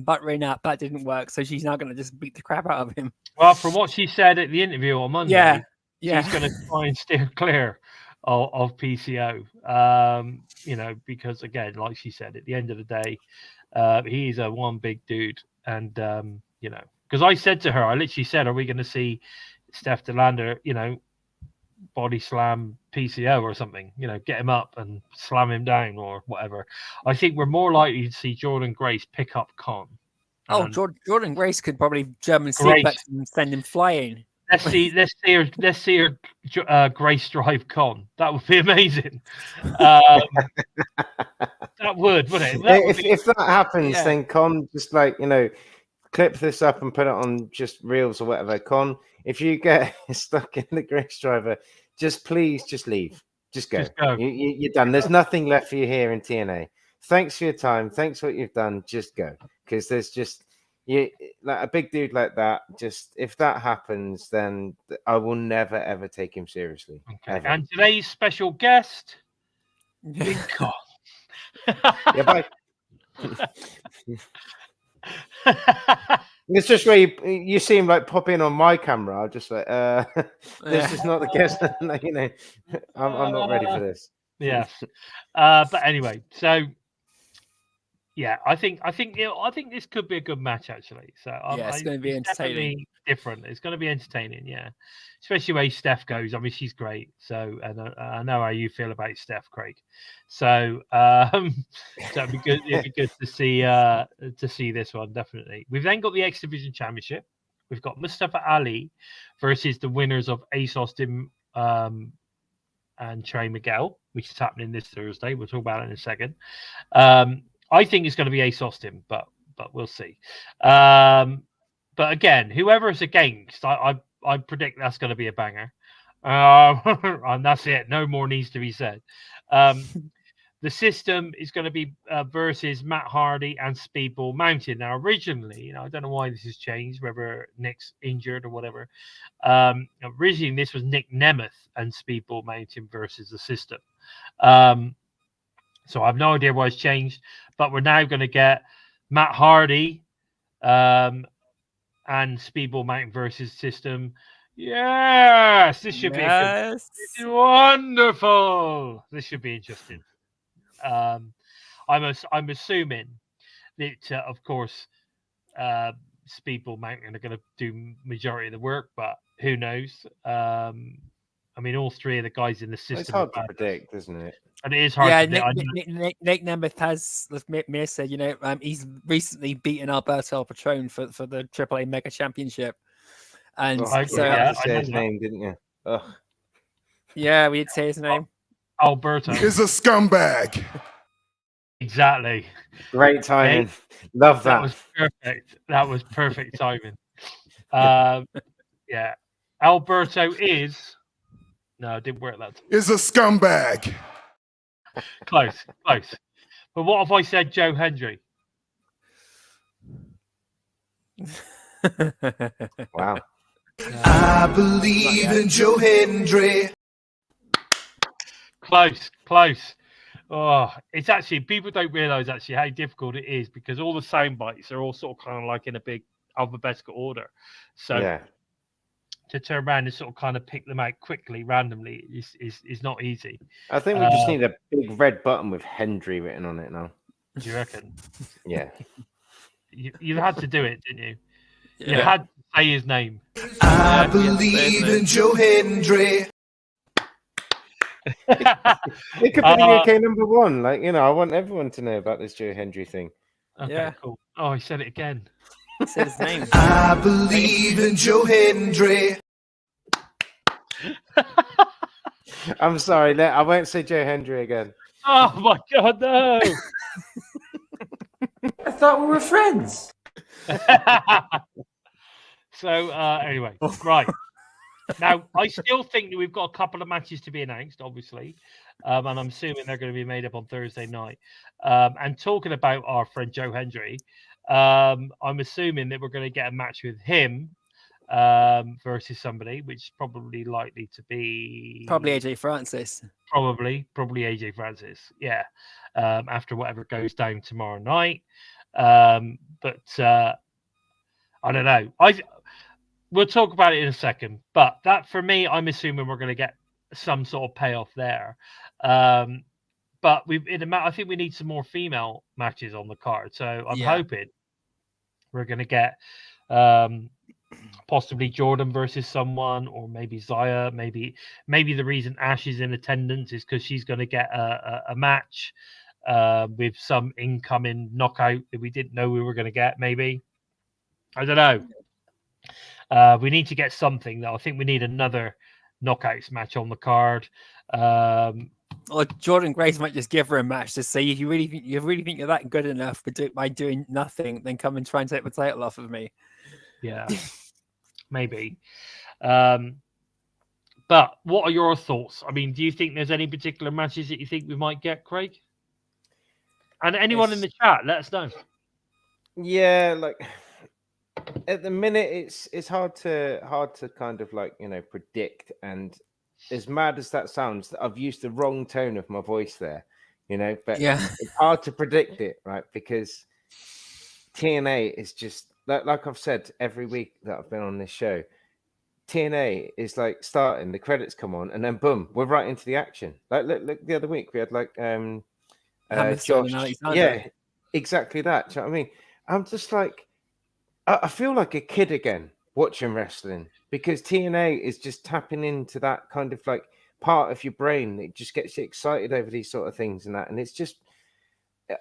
buttering up, that didn't work, so she's now going to just beat the crap out of him. Well, from what she said at the interview on Monday, she's going to try and steer clear of PCO. Because again, like she said, at the end of the day, he's a one big dude, and because I said to her, I literally said, "Are we going to see Steph DeLander, body slam PCO or something, get him up and slam him down or whatever?" I think we're more likely to see Jordan Grace pick up Con. Jordan Grace could probably German suplex and send him flying. Let's see her Grace drive Con. That would be amazing. That wouldn't it? If that happens, then Con just clip this up and put it on just reels or whatever. Con, if you get stuck in the Grace driver, just leave. Just go. You're done. There's nothing left for you here in TNA. Thanks for your time. Thanks for what you've done. Just go. Because there's just a big dude like that. Just if that happens, then I will never ever take him seriously. Okay. Ever. And today's special guest, Big Con. Bye. It's just where you see him pop in on my camera. I'm just this is not the guest. I'm not ready for this. Yes. But anyway, so Yeah, I think this could be a good match actually. So Yeah, it's gonna be entertaining. definitely different. It's going to be entertaining. Yeah, especially the way Steph goes. I mean, she's great. So, and I know how you feel about Steph, Craig. So, so it'd be good. It'd be good to see this one definitely. We've then got the X Division Championship. We've got Mustafa Ali versus the winners of Ace Austin and Trey Miguel, which is happening this Thursday. We'll talk about it in a second. I think it's going to be Ace Austin, but we'll see. But again, whoever it's against, I predict that's going to be a banger. And that's it. No more needs to be said. The system is going to be versus Matt Hardy and Speedball Mountain. Now, originally, I don't know why this has changed, whether Nick's injured or whatever. Originally, this was Nick Nemeth and Speedball Mountain versus the system. So I have no idea why it's changed, but we're now going to get Matt Hardy and Speedball Mountain versus system. Yes, this should be wonderful. This should be interesting. I'm assuming that, of course, Speedball Mountain are going to do majority of the work, but who knows? I mean, all three of the guys in the system. It's hard to predict, isn't it? And it is hard. Yeah, to predict. Nick Nemeth has, as Mir said, he's recently beaten Alberto Patron for the AAA Mega Championship, and you had to say his name, didn't you? Ugh. Yeah, we did say his name. Alberto is a scumbag. Exactly. Great timing. Love that. That was perfect. That was perfect timing. Yeah. Alberto is. No, it didn't work that time. Is a scumbag. Close. But what if I said Joe Hendry? Wow. I believe in Joe Hendry. Close. Oh, it's actually, people don't realize actually how difficult it is because all the sound bites are all sort of kind of like in a big alphabetical order. So Yeah. To turn around and sort of kind of pick them out quickly, randomly, is not easy. I think we just need a big red button with Hendry written on it now. Do you reckon? Yeah. You had to do it, didn't you? You had to say his name. I believe in Joe Hendry. It could be the UK #1. Like, I want everyone to know about this Joe Hendry thing. Okay, cool. Oh, he said it again. He said his name. I believe in Joe Hendry. I'm sorry, I won't say Joe Hendry again. Oh my God, no! I thought we were friends. So anyway, right. Now, I still think that we've got a couple of matches to be announced, obviously. And I'm assuming they're going to be made up on Thursday night. And talking about our friend Joe Hendry, I'm assuming that we're going to get a match with him versus somebody, which is probably likely to be... Probably AJ Francis. Probably AJ Francis, yeah. After whatever goes down tomorrow night. But I don't know. We'll talk about it in a second, but that for me, I'm assuming we're going to get some sort of payoff there. But I think we need some more female matches on the card. So I'm hoping we're going to get possibly Jordan versus someone, or maybe Zaya. Maybe the reason Ash is in attendance is because she's going to get a match with some incoming knockout that we didn't know we were going to get. Maybe, I don't know. We need to get something, though. I think we need another knockouts match on the card. Or Jordan Grace might just give her a match to say, you really think you're that good enough by doing nothing, then come and try and take the title off of me. Yeah, maybe. But what are your thoughts? I mean, do you think there's any particular matches that you think we might get, Craig? And anyone in the chat, let us know. Yeah, like at the minute, it's hard to kind of like predict. And as mad as that sounds, I've used the wrong tone of my voice there, But it's hard to predict it, right? Because TNA is just like I've said every week that I've been on this show. TNA is like starting, the credits come on, and then boom, we're right into the action. Like look the other week we had like Josh, exactly that. Do you know what I mean? I'm just like, I feel like a kid again watching wrestling because TNA is just tapping into that kind of like part of your brain that just gets you excited over these sort of things and that. And it's just,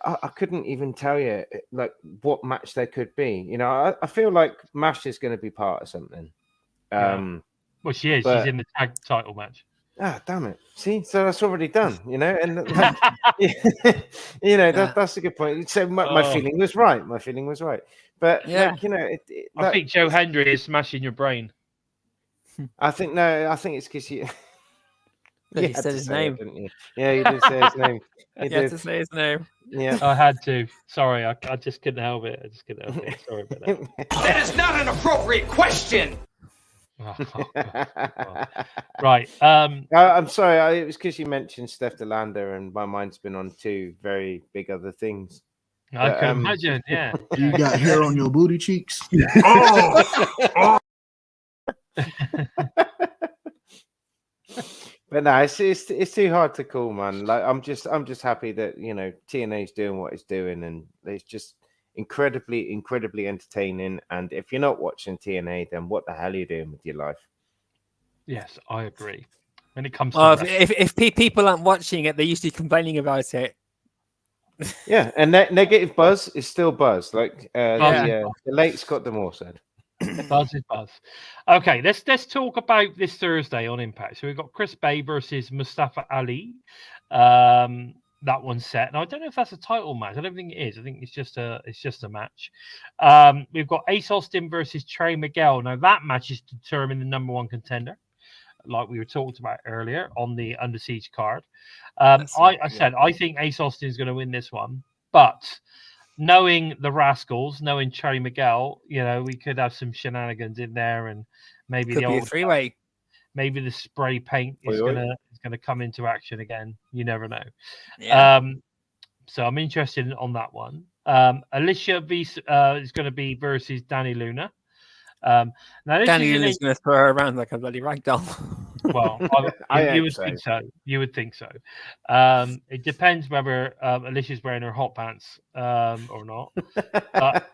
I couldn't even tell you like what match there could be. You know, I feel like Mash is going to be part of something. Well, she is. but- She's in the tag title match. Ah, damn it! See, so that's already done. You know, and like, you know that's a good point. So my feeling was right. My feeling was right. But like, you know, I think Joe Hendry is smashing your brain. I think no. I think it's because you. He said his name. Didn't you? Yeah, you did say his name. You had to say his name. Yeah, I had to. Sorry, I just couldn't help it. I just couldn't help it. Sorry about that. That is not an appropriate question. Right. I'm sorry. It was because you mentioned Steph DeLander, and my mind's been on two very big other things. I can imagine. Yeah. You got hair on your booty cheeks. But no, it's too hard to call, man. Like I'm just happy that TNA's doing what it's doing, and it's just incredibly entertaining. And if you're not watching TNA, then what the hell are you doing with your life? Yes, I agree. When it comes to if people aren't watching it, they're usually complaining about it. Yeah, and negative buzz is still buzz. Like the late Scott D'Amore said. Buzz is buzz. Okay, let's talk about this Thursday on Impact. So we've got Chris Bay versus Mustafa Ali. That one's set. And I don't know if that's a title match. I don't think it is. I think it's just a match. We've got Ace Austin versus Trey Miguel. Now that match is to determine the number one contender, like we were talked about earlier on the Under Siege card. I think Ace Austin is going to win this one, but knowing the Rascals, knowing Trey Miguel, we could have some shenanigans in there, and maybe Could be a three-way. Maybe the spray paint is gonna come into action again. You never know. Yeah. So I'm interested on that one. Alicia is going to be versus Danny Luna. Now Danny Luna's going to throw her around like a bloody ragdoll. Well, you would think so. You would think so. It depends whether Alicia's wearing her hot pants or not. But,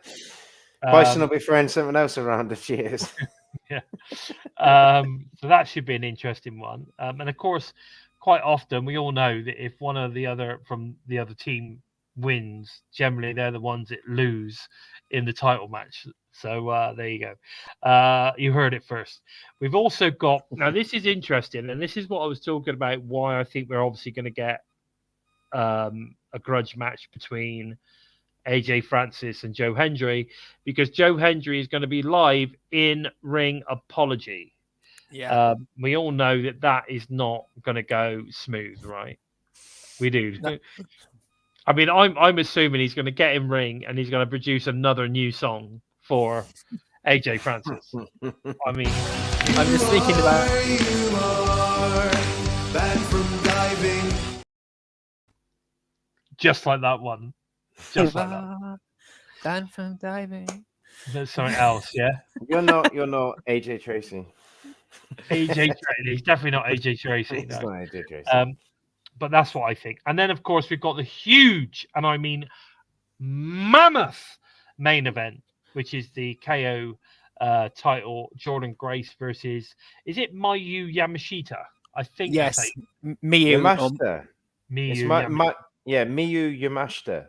Bison will be throwing something else around if she is. Yeah. So that should be an interesting one. And of course, quite often we all know that if one of the other from the other team wins, generally they're the ones that lose in the title match. So there you go. You heard it first. We've also got, now this is interesting, and this is what I was talking about, why I think we're obviously going to get a grudge match between AJ Francis and Joe Hendry, because Joe Hendry is going to be live in Ring Apology. Yeah. We all know that is not going to go smooth, right? We do. No. I mean, I'm assuming he's going to get in ring and he's going to produce another new song for AJ Francis. I mean, I'm just thinking about just like that one. Just like that. Banned from diving. There's something else, yeah. You're not AJ Tracy. AJ Tracy. He's definitely not AJ Tracy. He's not AJ Tracy. But that's what I think. And then, of course, we've got the huge, and I mean mammoth main event, which is the KO title, Jordan Grace versus, is it Mayu Yamashita? I think. Yes, Miyu. Yamashita. Miyu. Miyu Yamashita.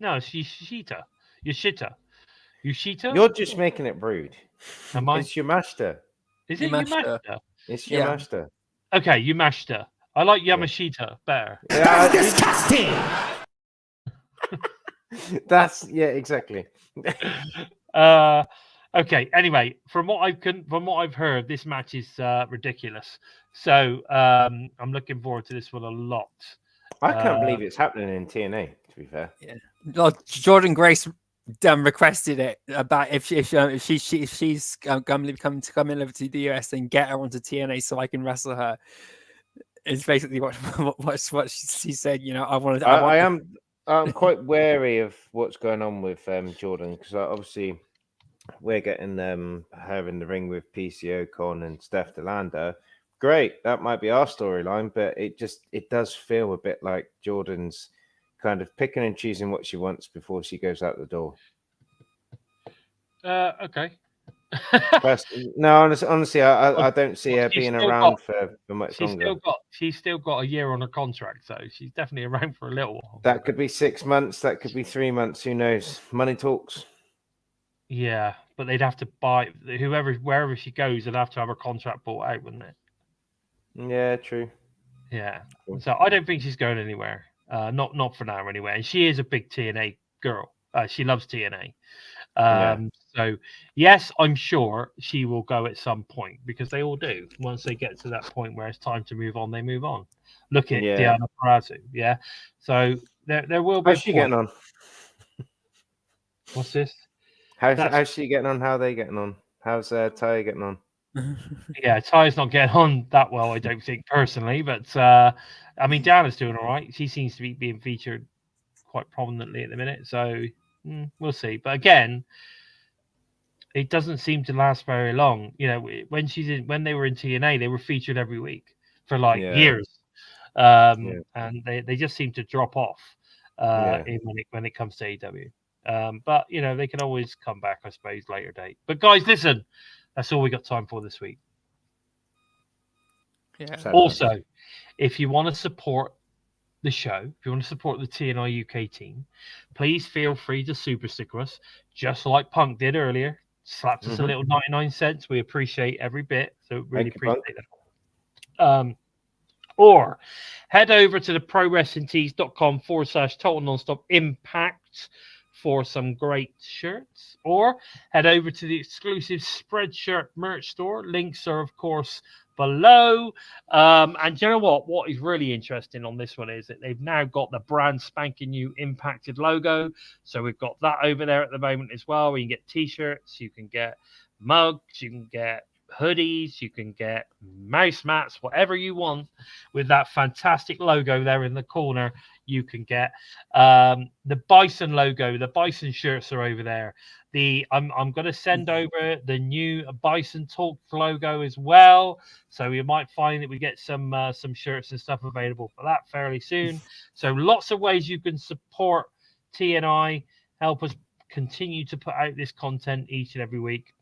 No, it's Yoshita. Yoshita? You're just making it rude. Am I? It's Yamashita. Is it Yamashita? It's Yamashita. Okay, Yamashita. I like Yamashita better. That's disgusting. Exactly. Okay. Anyway, from what I've heard, this match is ridiculous. So I'm looking forward to this one a lot. I can't believe it's happening in TNA. To be fair, yeah. Well, Jordan Grace requested it about if she's going to come in over to the US and get her onto TNA so I can wrestle her. It's basically what she said. I'm quite wary of what's going on with Jordan, because obviously we're getting her in the ring with PCO Con and Steph DeLander. Great, that might be our storyline, but it does feel a bit like Jordan's kind of picking and choosing what she wants before she goes out the door. Okay. No, honestly, I don't see her being around for much longer. She's still got a year on her contract, so she's definitely around for a little while. That could be 6 months. That could be 3 months. Who knows? Money talks. Yeah, but they'd have to buy wherever she goes. They'd have to have her contract bought out, wouldn't it? Yeah, true. Yeah. So I don't think she's going anywhere. Not for now, anyway. And she is a big TNA girl. She loves TNA. So yes, I'm sure she will go at some point because they all do. Once they get to that point where it's time to move on, they move on. Look at Diana Perazzo. Yeah. So there will be. How's she getting on? What's this? How's she getting on? How are they getting on? How's Ty getting on? Yeah, Ty's not getting on that well, I don't think, personally. But I mean, Diana's doing all right. She seems to be being featured quite prominently at the minute. So we'll see. But again, it doesn't seem to last very long. You know, when they were in TNA, they were featured every week for like years, and they just seem to drop off when it comes to AEW. But you know, they can always come back, I suppose, later date. But guys, listen, that's all we got time for this week. Yeah. Also, if you want to support the show, if you want to support the TNI UK team, please feel free to super sticker us, just like Punk did earlier. Slapped us a little 99 cents. We appreciate every bit. So really appreciate that. Or head over to the prowrestlingtees.com/total nonstop impact for some great shirts, or head over to the exclusive Spreadshirt merch store. Links are, of course, below. And you know what is really interesting on this one is that they've now got the brand spanking new impacted logo. So we've got that over there at the moment as well. You can get t-shirts, you can get mugs, you can get hoodies, you can get mouse mats, whatever you want with that fantastic logo there in the corner. You can get the Bison logo. The Bison shirts are over there. I'm going to send over the new Bison Talk logo as well. So you might find that we get some shirts and stuff available for that fairly soon. So lots of ways you can support TNI, help us continue to put out this content each and every week.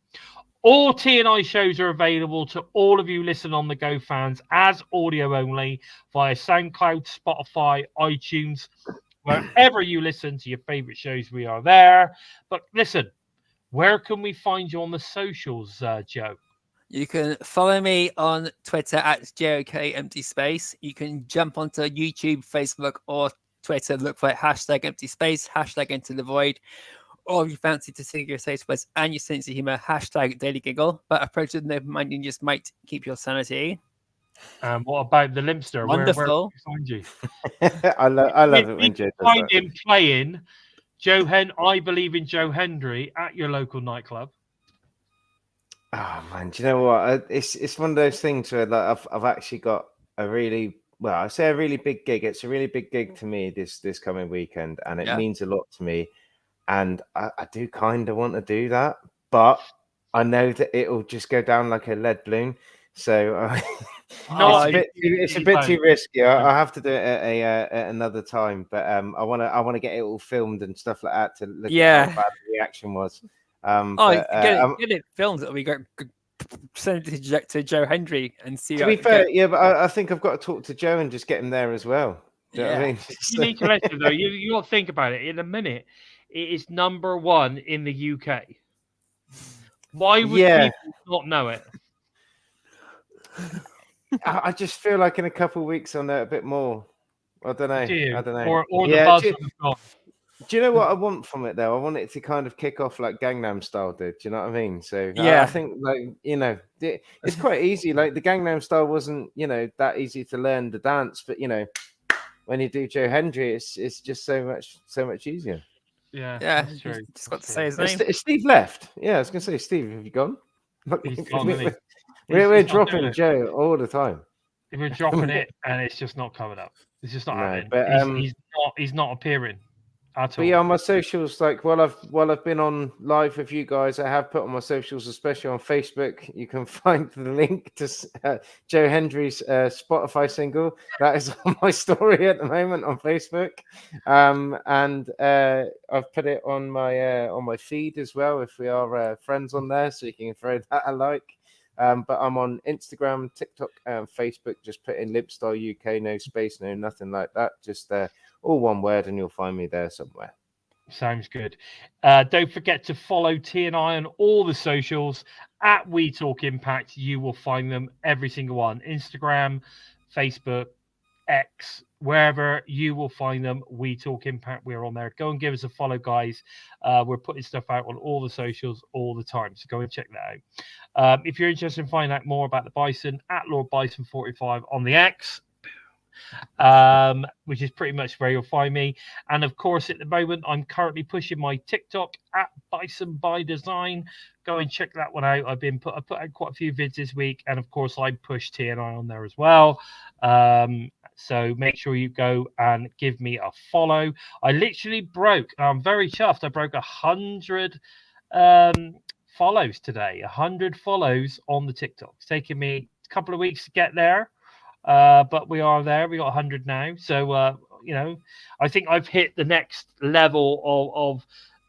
All TNI shows are available to all of you listen on the go fans as audio only via SoundCloud, Spotify, iTunes, wherever you listen to your favorite shows, we are there. But listen, where can we find you on the socials, Joe? You can follow me on Twitter at JOK Empty Space. You can jump onto YouTube, Facebook, or Twitter, look for hashtag Empty Space, hashtag Into the Void. Or if you fancy to sing your safe space and your sense of humor, hashtag Daily Giggle. But approach it with mind you just might keep your sanity. What about the Limpster? Wonderful. Where can we find you? I love it when Joe does find that. him playing I Believe in Joe Hendry at your local nightclub. Oh man, do you know what? It's one of those things where like, I've actually got a really big gig. It's a really big gig to me this coming weekend, and it means a lot to me. And I do kind of want to do that, but I know that it'll just go down like a lead balloon. So it's a bit too risky. I have to do it at another time. But I want to get it all filmed and stuff like that to look at how bad the reaction was. Get it filmed. It'll be great. Send it to Joe Hendry and see. To be fair, but I think I've got to talk to Joe and just get him there as well. Do you know what I mean? You need to listen though. You got to think about it. In a minute, it is #1 in the UK. Why would people not know it? I just feel like in a couple of weeks I'll know a bit more. I don't know. I don't know. Or the buzz of the song. Do you know what I want from it though? I want it to kind of kick off like Gangnam Style did. Do you know what I mean? So I think like it's quite easy. Like the Gangnam Style wasn't that easy to learn the dance, but when you do Joe Hendry, it's just so much easier. Yeah, that's true. Just got to say his name. Steve left. Yeah, I was gonna say, Steve, have you gone? He's gone, we're dropping Joe all the time. We're dropping it, and it's just not coming up. It's just not happening. But he's not appearing. at But all. yeah, on my socials, like while I've been on live with you guys, I have put on my socials, especially on Facebook. You can find the link to Joe Hendry's Spotify single that is on my story at the moment on Facebook, and I've put it on my feed as well. If we are friends on there, so you can throw that a like. But I'm on Instagram, TikTok, and Facebook. Just put in LimpstarUK, no space, no nothing like that. Just all one word, and you'll find me there somewhere. Sounds good. Don't forget to follow TNI on all the socials at We Talk Impact. You will find them, every single one. Instagram, Facebook, X, wherever you will find them. We Talk Impact. We're on there. Go and give us a follow, guys. We're putting stuff out on all the socials all the time. So go and check that out. If you're interested in finding out more about the Bison, at Lord Bison 45 on the X, which is pretty much where you'll find me. And of course, at the moment, I'm currently pushing my TikTok at Bison by Design. Go and check that one out. I put out quite a few vids this week, and of course, I push TNI on there as well. So make sure you go and give me a follow. I literally broke. I'm very chuffed. I broke 100 follows today. 100 follows on the TikTok. It's taken me a couple of weeks to get there. But we are there. We got 100 now. So, I think I've hit the next level of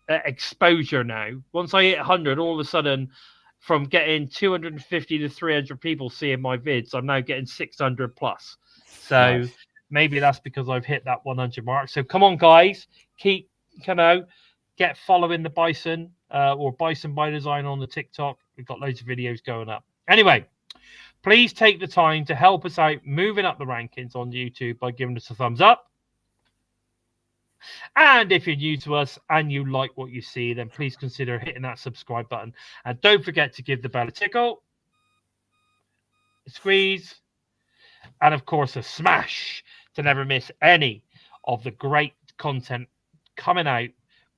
exposure now. Once I hit 100, all of a sudden, from getting 250 to 300 people seeing my vids, I'm now getting 600 plus. So maybe that's because I've hit that 100 mark. So come on, guys, keep, get following the Bison or Bison by Design on the TikTok. We've got loads of videos going up. Anyway, please take the time to help us out moving up the rankings on YouTube by giving us a thumbs up. And if you're new to us and you like what you see, then please consider hitting that subscribe button. And don't forget to give the bell a tickle, a squeeze, and of course a smash to never miss any of the great content coming out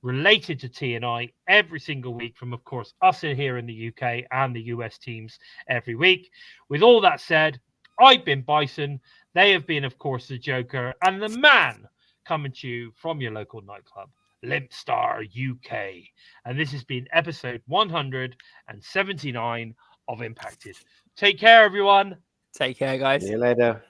related to TNI every single week from, of course, us here in the UK and the US teams every week. With all that said, I've been Bison. They have been, of course, the Joker and the man coming to you from your local nightclub, LimpstarUK. And this has been episode 179 of Impacted. Take care, everyone. Take care, guys. See you later.